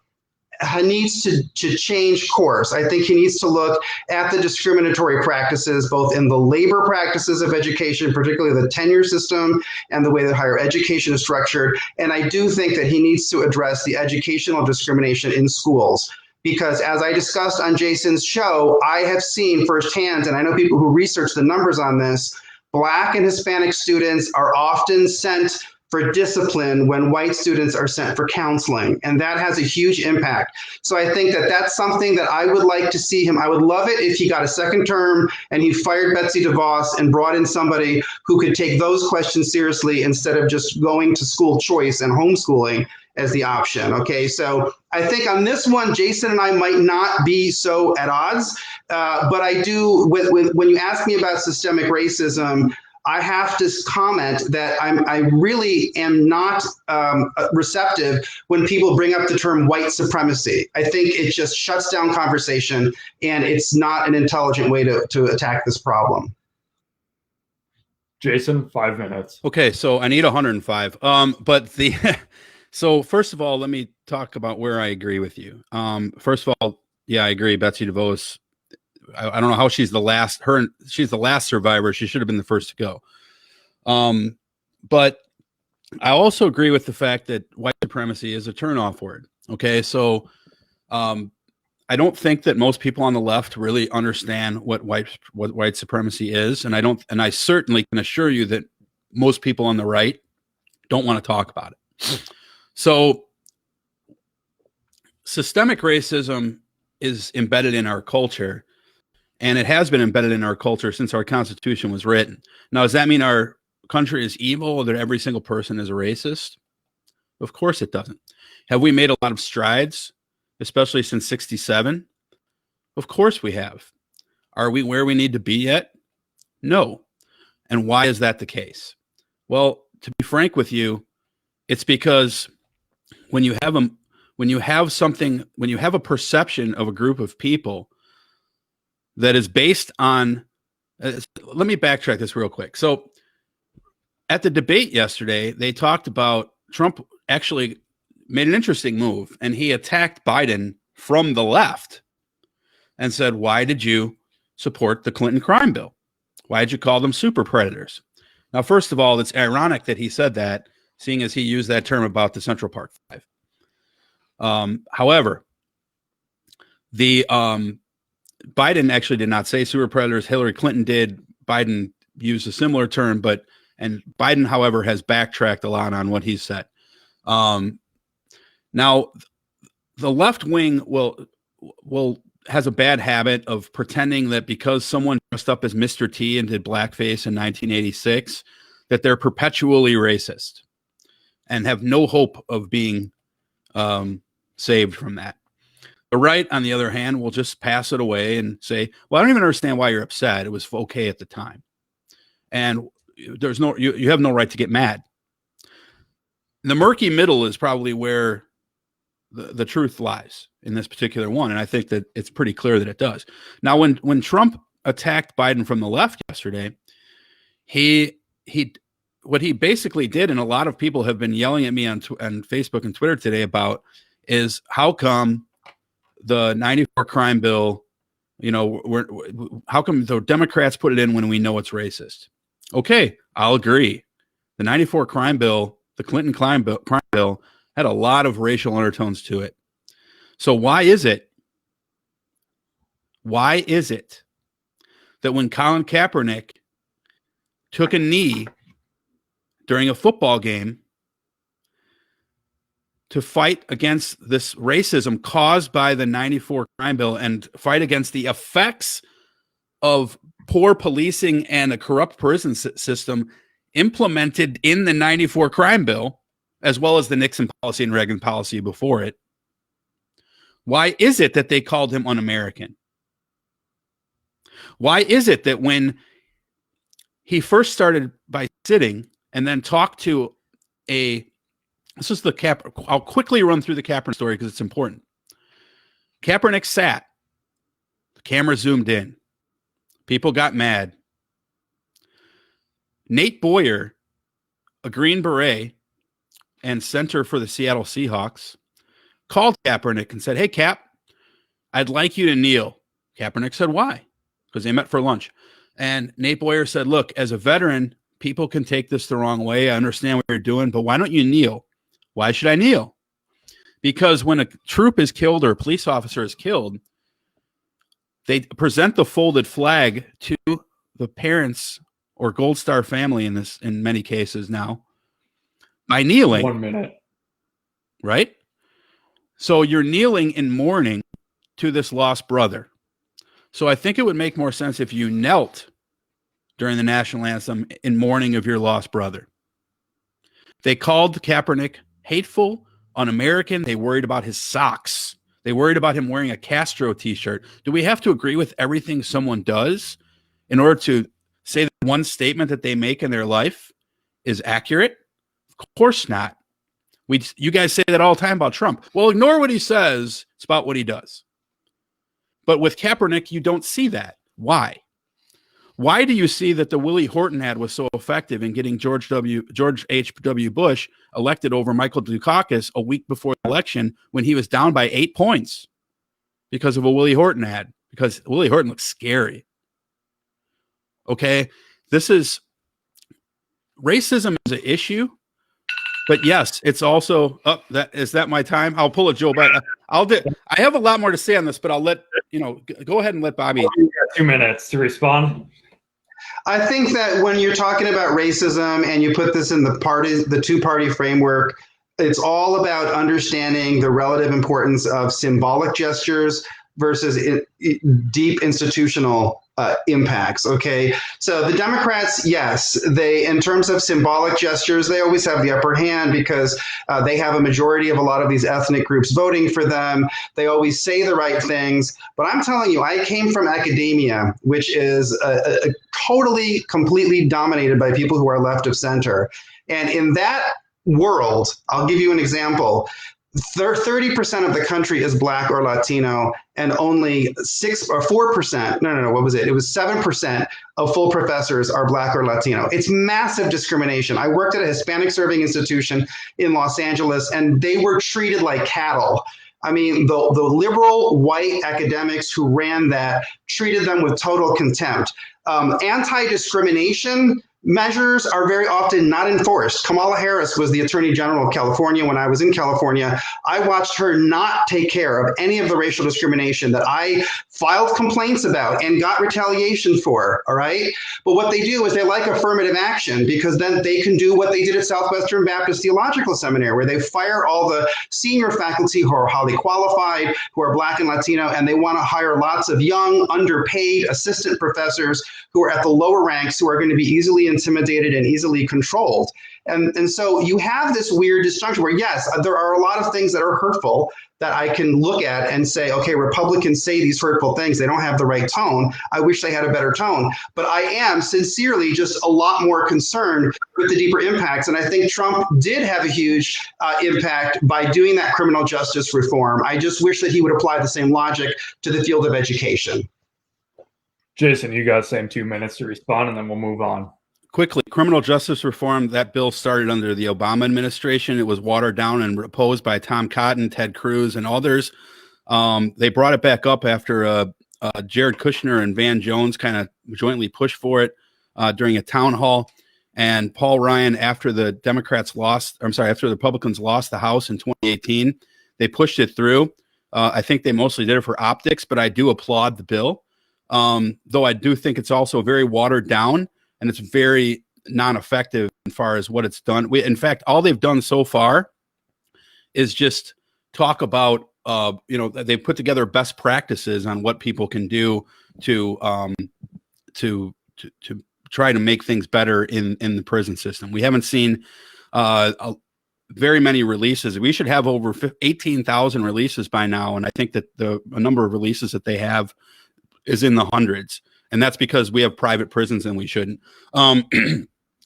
needs to change course. I think he needs to look at the discriminatory practices, both in the labor practices of education, particularly the tenure system and the way that higher education is structured. And I do think that he needs to address the educational discrimination in schools. Because as I discussed on Jason's show, I have seen firsthand, and I know people who research the numbers on this, Black and Hispanic students are often sent for discipline when white students are sent for counseling. And that has a huge impact. So I think that that's something that I would like to see him. I would love it if he got a second term and he fired Betsy DeVos and brought in somebody who could take those questions seriously instead of just going to school choice and homeschooling as the option. Okay, so I think on this one, Jason and I might not be so at odds, but I do, when you ask me about systemic racism, I have to comment that I really am not receptive when people bring up the term white supremacy. I think it just shuts down conversation, and it's not an intelligent way to attack this problem. Jason, 5 minutes. Okay, so I need 105. So first of all, let me talk about where I agree with you. First of all, yeah, I agree. Betsy DeVos, I don't know how she's the last. She's the last survivor. She should have been the first to go. But I also agree with the fact that white supremacy is a turnoff word. Okay, so I don't think that most people on the left really understand what white supremacy is, and I certainly can assure you that most people on the right don't want to talk about it. So systemic racism is embedded in our culture, and it has been embedded in our culture since our Constitution was written. Now, does that mean our country is evil or that every single person is a racist? Of course it doesn't. Have we made a lot of strides, especially since 67? Of course we have. Are we where we need to be yet? No. And why is that the case? Well, to be frank with you, it's because when you have a perception of a group of people that is based on, let me backtrack this real quick. So at the debate yesterday, they talked about Trump actually made an interesting move, and he attacked Biden from the left and said, why did you support the Clinton crime bill? Why did you call them super predators? Now, first of all, it's ironic that he said that, seeing as he used that term about the Central Park Five. However, the Biden actually did not say super predators. Hillary Clinton did. Biden used a similar term, and Biden, however, has backtracked a lot on what he said. Now, the left wing has a bad habit of pretending that because someone dressed up as Mr. T and did blackface in 1986, that they're perpetually racist and have no hope of being saved from that. The right, on the other hand, will just pass it away and say, well, I don't even understand why you're upset. It was okay at the time. And there's you have no right to get mad. The murky middle is probably where the truth lies in this particular one. And I think that it's pretty clear that it does. Now, when Trump attacked Biden from the left yesterday, what he basically did, and a lot of people have been yelling at me on Facebook and Twitter today about, is how come the 94 crime bill, how come the Democrats put it in when we know it's racist? Okay, I'll agree. The 94 crime bill, the Clinton crime bill, had a lot of racial undertones to it. So why is it that when Colin Kaepernick took a knee during a football game to fight against this racism caused by the 94 crime bill and fight against the effects of poor policing and a corrupt prison system implemented in the 94 crime bill, as well as the Nixon policy and Reagan policy before it, why is it that they called him un-American? Why is it that when he first started by sitting and then talked to this is I'll quickly run through the Kaepernick story because it's important. Kaepernick sat, the camera zoomed in, people got mad. Nate Boyer, a Green Beret and center for the Seattle Seahawks, called Kaepernick and said, hey, Cap, I'd like you to kneel. Kaepernick said, why? Because they met for lunch. And Nate Boyer said, look, as a veteran, people can take this the wrong way. I understand what you're doing, but why don't you kneel? Why should I kneel? Because when a troop is killed or a police officer is killed, they present the folded flag to the parents or Gold Star family in many cases now by kneeling. 1 minute. Right? So you're kneeling in mourning to this lost brother. So I think it would make more sense if you knelt during the national anthem in mourning of your lost brother. They called Kaepernick hateful, un-American. They worried about his socks. They worried about him wearing a Castro t-shirt. Do we have to agree with everything someone does in order to say that one statement that they make in their life is accurate? Of course not. You guys say that all the time about Trump. Well, ignore what he says. It's about what he does. But with Kaepernick, you don't see that. Why? Why do you see that the Willie Horton ad was so effective in getting George H.W. Bush elected over Michael Dukakis a week before the election when he was down by 8 points because of a Willie Horton ad? Because Willie Horton looks scary. Okay, racism is an issue, but yes, it's also is that my time? I'll pull a Joe Biden. I have a lot more to say on this, but I'll let go ahead and let Bobby. 2 minutes to respond. I think that when you're talking about racism and you put this in the two-party framework, it's all about understanding the relative importance of symbolic gestures versus deep institutional impacts. Okay, so the Democrats, yes, in terms of symbolic gestures, they always have the upper hand because they have a majority of a lot of these ethnic groups voting for them. They always say the right things. But I'm telling you, I came from academia, which is totally, completely dominated by people who are left of center. And in that world, I'll give you an example. 30% of the country is Black or Latino, and only 6 or 4%. No. What was it? It was 7% of full professors are Black or Latino. It's massive discrimination. I worked at a Hispanic serving institution in Los Angeles, and they were treated like cattle. I mean, the liberal white academics who ran that treated them with total contempt. Anti-discrimination measures are very often not enforced. Kamala Harris was the Attorney General of California when I was in California. I watched her not take care of any of the racial discrimination that I filed complaints about and got retaliation for, all right? But what they do is they like affirmative action because then they can do what they did at Southwestern Baptist Theological Seminary, where they fire all the senior faculty who are highly qualified, who are Black and Latino, and they want to hire lots of young, underpaid assistant professors who are at the lower ranks who are going to be easily intimidated and easily controlled. And so you have this weird disjunction where, yes, there are a lot of things that are hurtful that I can look at and say, okay, Republicans say these hurtful things. They don't have the right tone. I wish they had a better tone. But I am sincerely just a lot more concerned with the deeper impacts. And I think Trump did have a huge impact by doing that criminal justice reform. I just wish that he would apply the same logic to the field of education. Jason, you got the same 2 minutes to respond, and then we'll move on. Quickly, criminal justice reform, that bill started under the Obama administration. It was watered down and opposed by Tom Cotton, Ted Cruz, and others. They brought it back up after Jared Kushner and Van Jones kind of jointly pushed for it during a town hall. And Paul Ryan, after the Republicans lost the House in 2018, they pushed it through. I think they mostly did it for optics, but I do applaud the bill. Though I do think it's also very watered down and it's very non-effective as far as what it's done. In fact, all they've done so far is just talk about, they've put together best practices on what people can do to try to make things better in the prison system. We haven't seen very many releases. We should have over 18,000 releases by now. And I think that the number of releases that they have is in the hundreds, and that's because we have private prisons and we shouldn't.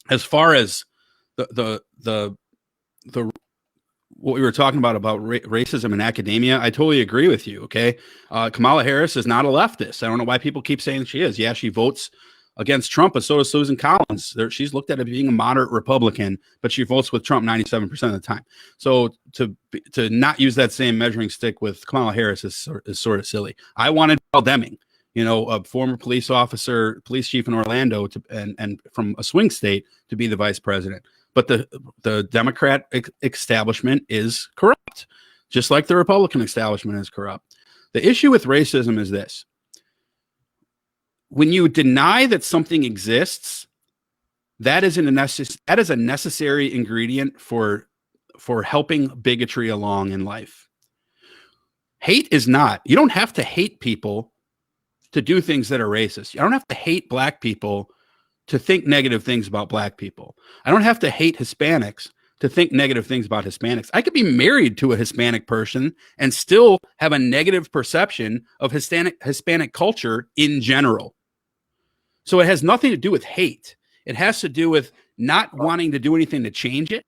As far as the what we were talking about racism in academia, I totally agree with you. Okay, Kamala Harris is not a leftist. I don't know why people keep saying she is. Yeah, she votes against Trump, but so does Susan Collins. She's looked at as being a moderate Republican, but she votes with Trump 97% of the time. So to not use that same measuring stick with Kamala Harris is sort of silly. I wanted Paul Deming, a former police officer, police chief in Orlando, and from a swing state, to be the vice president. But the Democrat establishment is corrupt, just like the Republican establishment is corrupt. The issue with racism is this. When you deny that something exists, that is a necessary ingredient for helping bigotry along in life. Hate is not. You don't have to hate people to do things that are racist. I don't have to hate Black people to think negative things about Black people. I don't have to hate Hispanics to think negative things about Hispanics. I could be married to a Hispanic person and still have a negative perception of Hispanic culture in general. So it has nothing to do with hate. It has to do with not wanting to do anything to change it,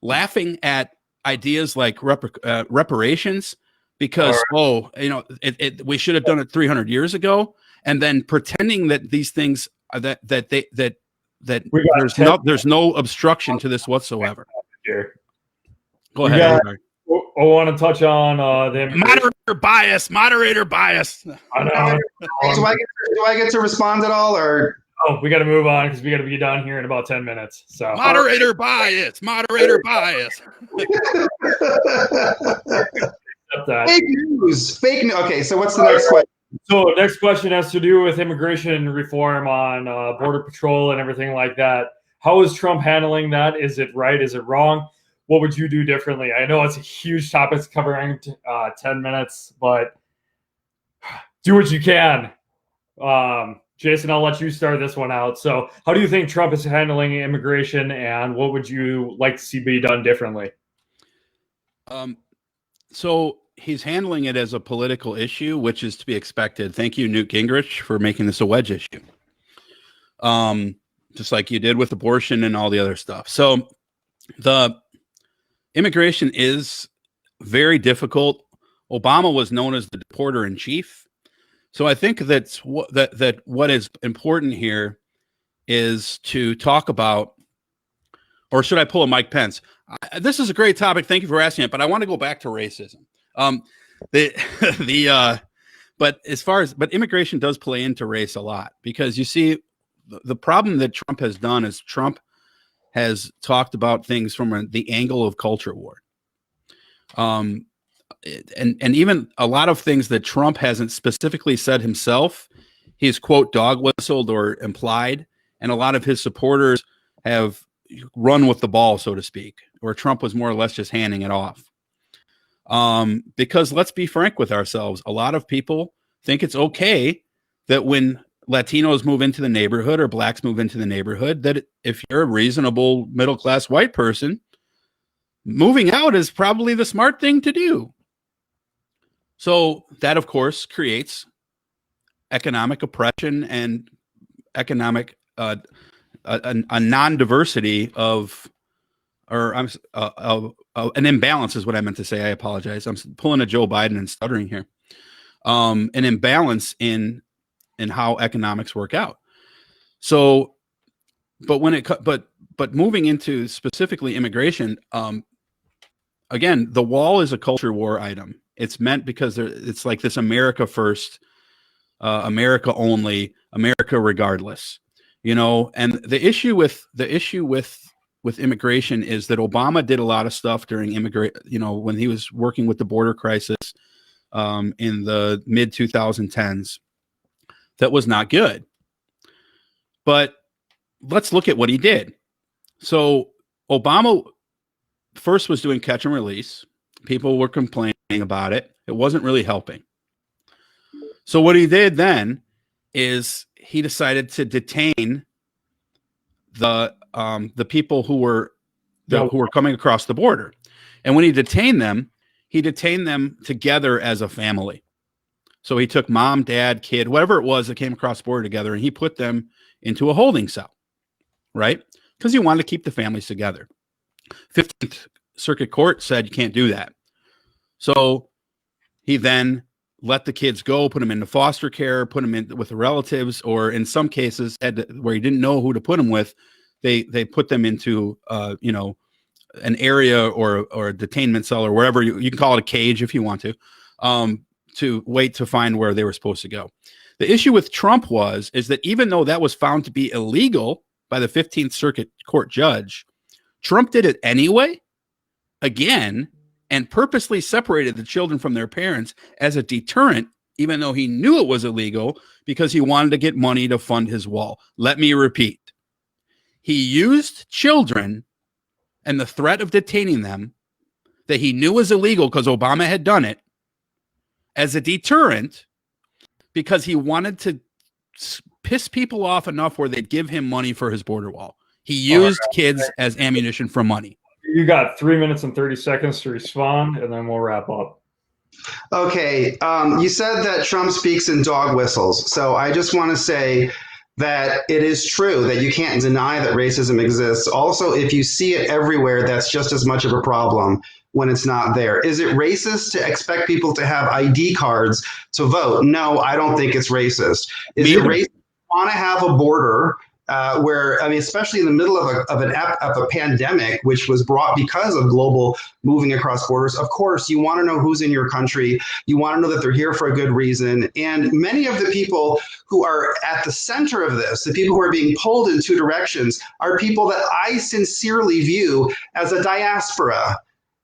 laughing at ideas like reparations because, we should have done it 300 years ago, and then pretending that these things that there's no obstruction to this whatsoever. Here. Go ahead. I want to touch on the moderator bias. I know. Do I get to respond at all, or? Oh, we got to move on because we got to be done here in about 10 minutes. So moderator bias. Fake news. Okay, so what's the next question? So next question has to do with immigration reform on border patrol and everything like that. How is Trump handling that? Is it right? Is it wrong? What would you do differently? I know it's a huge topic covering 10 minutes, but do what you can. Jason, I'll let you start this one out. So how do you think Trump is handling immigration, and what would you like to see be done differently? So he's handling it as a political issue, which is to be expected. Thank you, Newt Gingrich, for making this a wedge issue. Just like you did with abortion and all the other stuff. So the immigration is very difficult. Obama was known as the deporter in chief. So I think that what is important here is to talk about, or should I pull a Mike Pence? This is a great topic. Thank you for asking it, but I want to go back to racism. But immigration does play into race a lot, because you see the problem that Trump has done is Trump has talked about things from the angle of culture war. And even a lot of things that Trump hasn't specifically said himself, he's, quote, dog whistled or implied. And a lot of his supporters have run with the ball, so to speak, where Trump was more or less just handing it off. Because let's be frank with ourselves. A lot of people think it's okay that when Latinos move into the neighborhood or blacks move into the neighborhood, that if you're a reasonable middle-class white person, moving out is probably the smart thing to do. So that, of course, creates economic oppression and economic a non-diversity of, an imbalance is what I meant to say. I apologize. I'm pulling a Joe Biden and stuttering here. An imbalance in how economics work out. So, but moving into specifically immigration, again, the wall is a culture war item. It's meant because it's like this America first, America only, America regardless, and the issue with immigration is that Obama did a lot of stuff during when he was working with the border crisis in the mid 2010s that was not good. But let's look at what he did. So Obama first was doing catch and release. People were complaining about it. It wasn't really helping. So what he did then is he decided to detain the people who were coming across the border. And when he detained them together as a family. So he took mom, dad, kid, whatever it was that came across the border together, and he put them into a holding cell, right? Because he wanted to keep the families together. 15th Circuit Court said you can't do that. So he then let the kids go, put them into foster care, put them in with the relatives, or in some cases, where he didn't know who to put them with, they put them into an area or a detainment cell or wherever you can call it, a cage if you want to wait to find where they were supposed to go. The issue with Trump is that even though that was found to be illegal by the 15th Circuit Court judge, Trump did it anyway, again, and purposely separated the children from their parents as a deterrent, even though he knew it was illegal, because he wanted to get money to fund his wall. Let me repeat. He used children and the threat of detaining them that he knew was illegal because Obama had done it as a deterrent, because he wanted to piss people off enough where they'd give him money for his border wall. He used kids as ammunition for money. You got 3 minutes and 30 seconds to respond, and then we'll wrap up. Okay. You said that Trump speaks in dog whistles. So I just want to say that it is true that you can't deny that racism exists. Also, if you see it everywhere, that's just as much of a problem when it's not there. Is it racist to expect people to have ID cards to vote? No, I don't think it's racist. Is it racist to want to have a border where, I mean, especially in the middle of a pandemic, which was brought because of global moving across borders? Of course, you want to know who's in your country. You want to know that they're here for a good reason. And many of the people who are at the center of this, the people who are being pulled in two directions, are people that I sincerely view as a diaspora.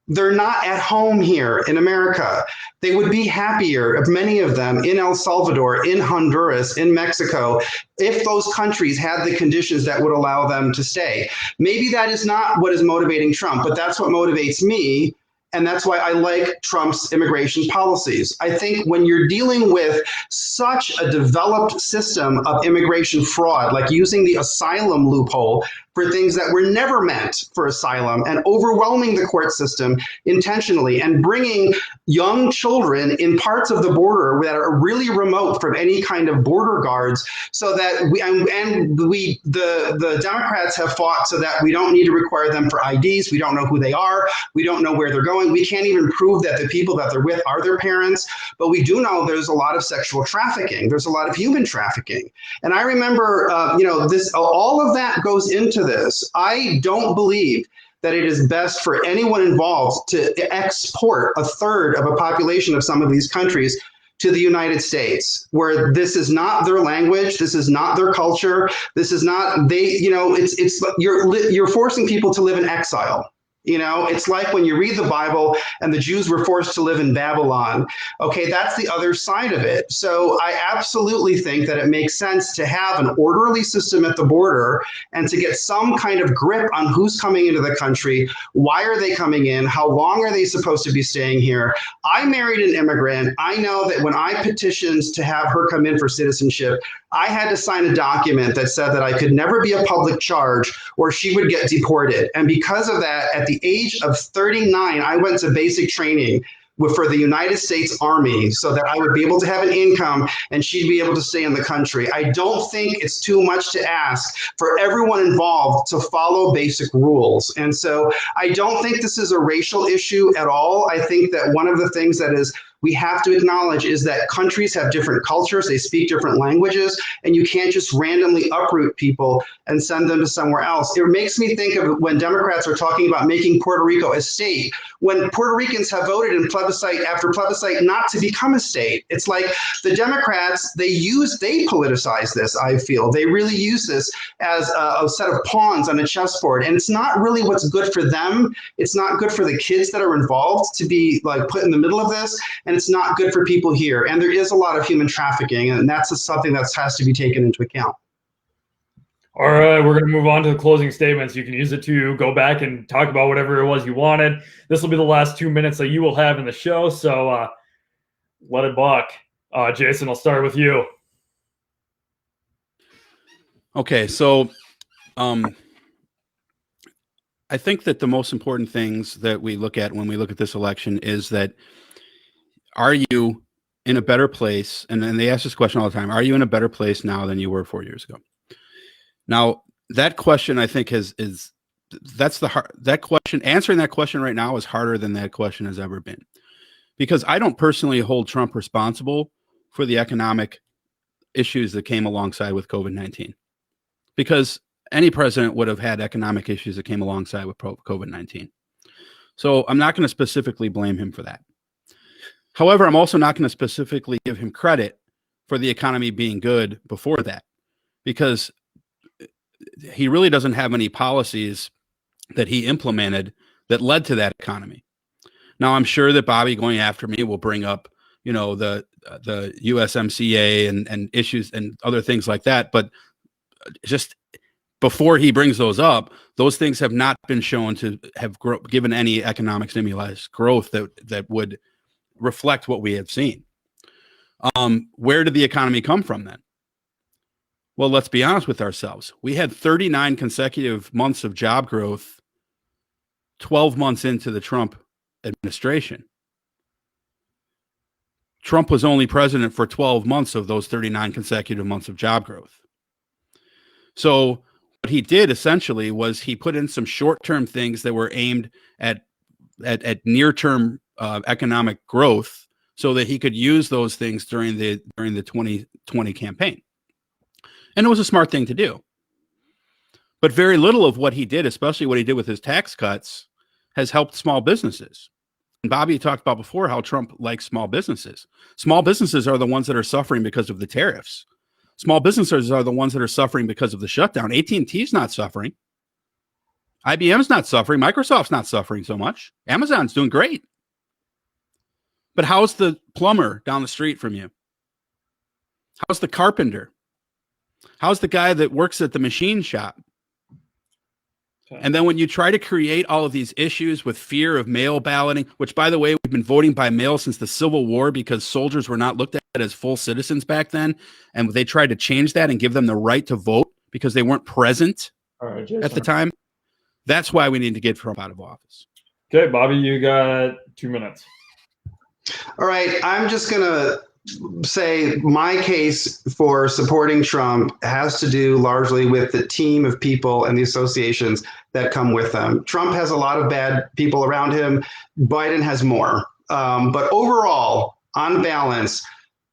They're not at home here in America. They would be happier, many of them, in El Salvador, in Honduras, in Mexico, if those countries had the conditions that would allow them to stay. Maybe that is not what is motivating Trump, but that's what motivates me. And that's why I like Trump's immigration policies. I think when you're dealing with such a developed system of immigration fraud, like using the asylum loophole for things that were never meant for asylum and overwhelming the court system intentionally and bringing young children in parts of the border that are really remote from any kind of border guards, so that the Democrats have fought so that we don't need to require them for IDs. We don't know who they are. We don't know where they're going. We can't even prove that the people that they're with are their parents, but we do know there's a lot of sexual trafficking. There's a lot of human trafficking. And I remember, all of that goes into this. I don't believe that it is best for anyone involved to export a third of a population of some of these countries to the United States, where this is not their language, this is not their culture, this is not you're forcing people to live in exile. It's like when you read the Bible and the Jews were forced to live in Babylon. Okay, that's the other side of it. So I absolutely think that it makes sense to have an orderly system at the border and to get some kind of grip on who's coming into the country, why are they coming in, how long are they supposed to be staying here. I married an immigrant. I know that when I petitioned to have her come in for citizenship, I had to sign a document that said that I could never be a public charge or she would get deported. And because of that, at the age of 39, I went to basic training for the United States Army so that I would be able to have an income and she'd be able to stay in the country. I don't think it's too much to ask for everyone involved to follow basic rules. And so I don't think this is a racial issue at all. I think that one of the things that is we have to acknowledge is that countries have different cultures, they speak different languages, and you can't just randomly uproot people and send them to somewhere else. It makes me think of when Democrats are talking about making Puerto Rico a state, when Puerto Ricans have voted in plebiscite after plebiscite not to become a state. It's like the Democrats, they politicize this, I feel. They really use this as a set of pawns on a chessboard, and it's not really what's good for them. It's not good for the kids that are involved to be like put in the middle of this. And it's not good for people here. And there is a lot of human trafficking, and that's something that has to be taken into account. All right, we're going to move on to the closing statements. You can use it to go back and talk about whatever it was you wanted. This will be the last 2 minutes that you will have in the show, so let it buck. Jason, I'll start with you. Okay, so I think that the most important things that we look at when we look at this election is that are you in a better place? And they ask this question all the time. Are you in a better place now than you were 4 years ago? Now, that question, I think, answering that question right now is harder than that question has ever been. Because I don't personally hold Trump responsible for the economic issues that came alongside with COVID-19. Because any president would have had economic issues that came alongside with COVID-19. So I'm not going to specifically blame him for that. However, I'm also not going to specifically give him credit for the economy being good before that, because he really doesn't have any policies that he implemented that led to that economy. Now, I'm sure that Bobby going after me will bring up, the USMCA and issues and other things like that. But just before he brings those up, those things have not been shown to have given any economic stimulus growth that would reflect what we have seen. Where did the economy come from then? Well, let's be honest with ourselves. We had 39 consecutive months of job growth 12 months into the Trump administration. Trump was only president for 12 months of those 39 consecutive months of job growth. So what he did essentially was he put in some short-term things that were aimed at near-term economic growth, so that he could use those things during the 2020 campaign. And it was a smart thing to do. But very little of what he did, especially what he did with his tax cuts, has helped small businesses. And Bobby talked about before how Trump likes small businesses. Small businesses are the ones that are suffering because of the tariffs. Small businesses are the ones that are suffering because of the shutdown. AT&T's not suffering. IBM's not suffering. Microsoft's not suffering so much. Amazon's doing great. But how's the plumber down the street from you? How's the carpenter? How's the guy that works at the machine shop? And then when you try to create all of these issues with fear of mail balloting, which, by the way, we've been voting by mail since the Civil War because soldiers were not looked at as full citizens back then. And they tried to change that and give them the right to vote because they weren't present at the time. That's why we need to get Trump out of office. Okay, Bobby, you got 2 minutes. All right. I'm just going to say my case for supporting Trump has to do largely with the team of people and the associations that come with them. Trump has a lot of bad people around him. Biden has more. But overall, on balance,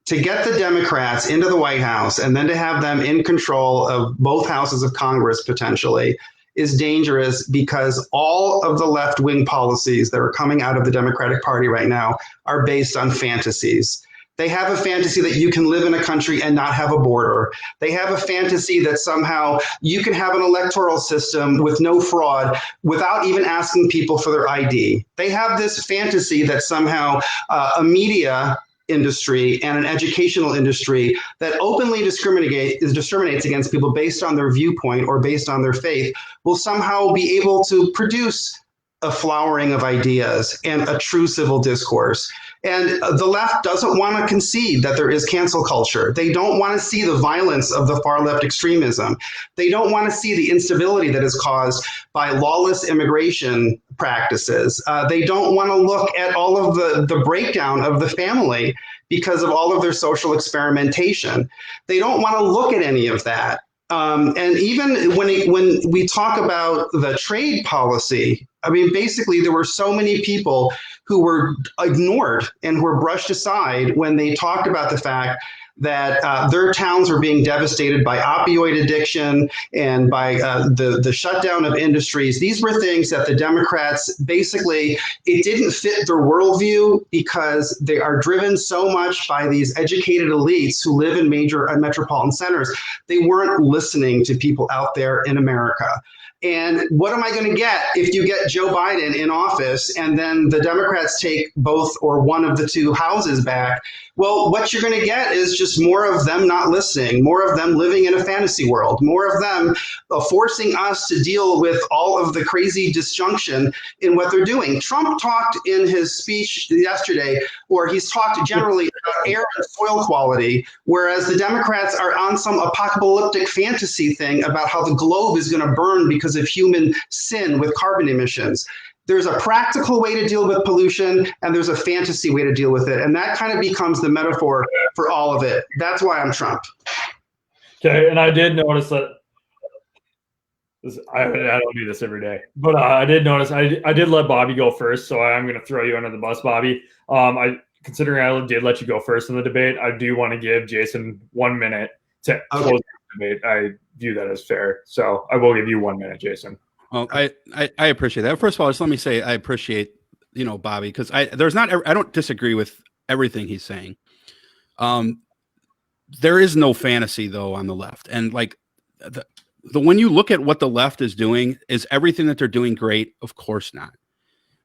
to get the Democrats into the White House and then to have them in control of both houses of Congress potentially is dangerous, because all of the left-wing policies that are coming out of the Democratic Party right now are based on fantasies. They have a fantasy that you can live in a country and not have a border. They have a fantasy that somehow you can have an electoral system with no fraud without even asking people for their ID. They have this fantasy that somehow a media industry and an educational industry that openly discriminates against people based on their viewpoint or based on their faith will somehow be able to produce a flowering of ideas and a true civil discourse. And the left doesn't want to concede that there is cancel culture. They don't want to see the violence of the far left extremism. They don't want to see the instability that is caused by lawless immigration practices. They don't want to look at all of the breakdown of the family because of all of their social experimentation. They don't want to look at any of that. And even when we talk about the trade policy, I mean, basically, there were so many people who were ignored and were brushed aside when they talked about the fact that their towns were being devastated by opioid addiction and by the shutdown of industries. These were things that the Democrats basically, it didn't fit their worldview because they are driven so much by these educated elites who live in major metropolitan centers. They weren't listening to people out there in America. And what am I going to get if you get Joe Biden in office and then the Democrats take both or one of the two houses back? Well, what you're going to get is just more of them not listening, more of them living in a fantasy world, more of them forcing us to deal with all of the crazy disjunction in what they're doing. Trump talked in his speech yesterday, or he's talked generally about air and soil quality, whereas the Democrats are on some apocalyptic fantasy thing about how the globe is going to burn because of human sin with carbon emissions. There's a practical way to deal with pollution, and there's a fantasy way to deal with it. And that kind of becomes the metaphor for all of it. That's why I'm Trump. Okay, and I did notice that I don't do this every day, but I did notice I did let Bobby go first, so I'm going to throw you under the bus, Bobby. Considering I did let you go first in the debate, I do want to give Jason 1 minute to close the debate. I view that as fair, so I will give you 1 minute, Jason. Well, I appreciate that. First of all, just let me say I appreciate, Bobby, because I don't disagree with everything he's saying. There is no fantasy though on the left, and like when you look at what the left is doing, is everything that they're doing great? Of course not.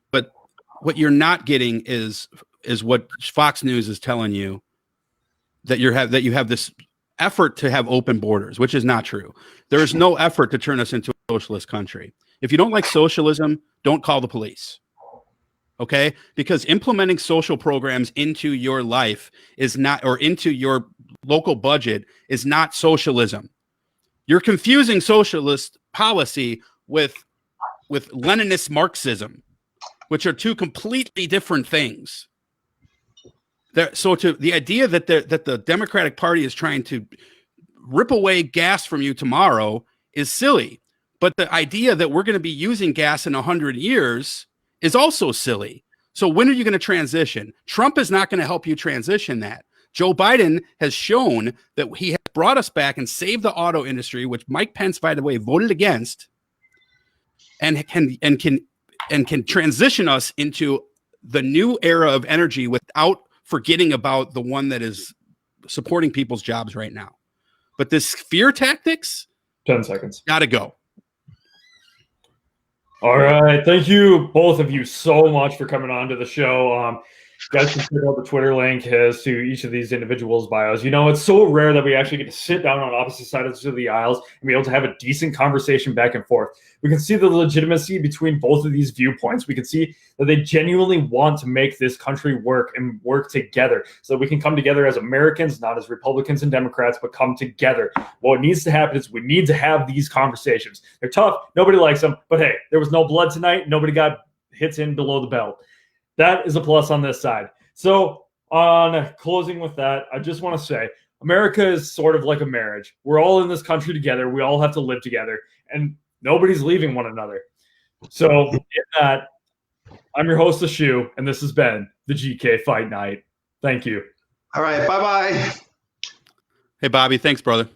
But what you're not getting is what Fox News is telling you, that you have this effort to have open borders, which is not true. There is no effort to turn us into a socialist country. If you don't like socialism, don't call the police. Okay? Because implementing social programs into your life is not, or into your local budget is not socialism. You're confusing socialist policy with Leninist Marxism, which are two completely different things. So the idea that the Democratic Party is trying to rip away gas from you tomorrow is silly. But the idea that we're going to be using gas in 100 years is also silly. So when are you going to transition? Trump is not going to help you transition that. Joe Biden has shown that he has brought us back and saved the auto industry, which Mike Pence, by the way, voted against, and can transition us into the new era of energy without forgetting about the one that is supporting people's jobs right now. But this fear tactics, 10 seconds. Gotta go. All right. Thank you, both of you, so much for coming on to the show. You guys can check out the Twitter link as to each of these individuals' bios. You know, it's so rare that we actually get to sit down on opposite sides of the aisles and be able to have a decent conversation back and forth. We can see the legitimacy between both of these viewpoints. We can see that they genuinely want to make this country work and work together so that we can come together as Americans, not as Republicans and Democrats, but come together. What needs to happen is we need to have these conversations. They're tough. Nobody likes them. But hey, there was no blood tonight. Nobody got hits in below the belt. That is a plus on this side. So on closing with that, I just want to say America is sort of like a marriage. We're all in this country together. We all have to live together, and nobody's leaving one another. So in that, I'm your host, Shu, and this has been the GK Fight Night. Thank you. All right. Bye-bye. Hey, Bobby. Thanks, brother.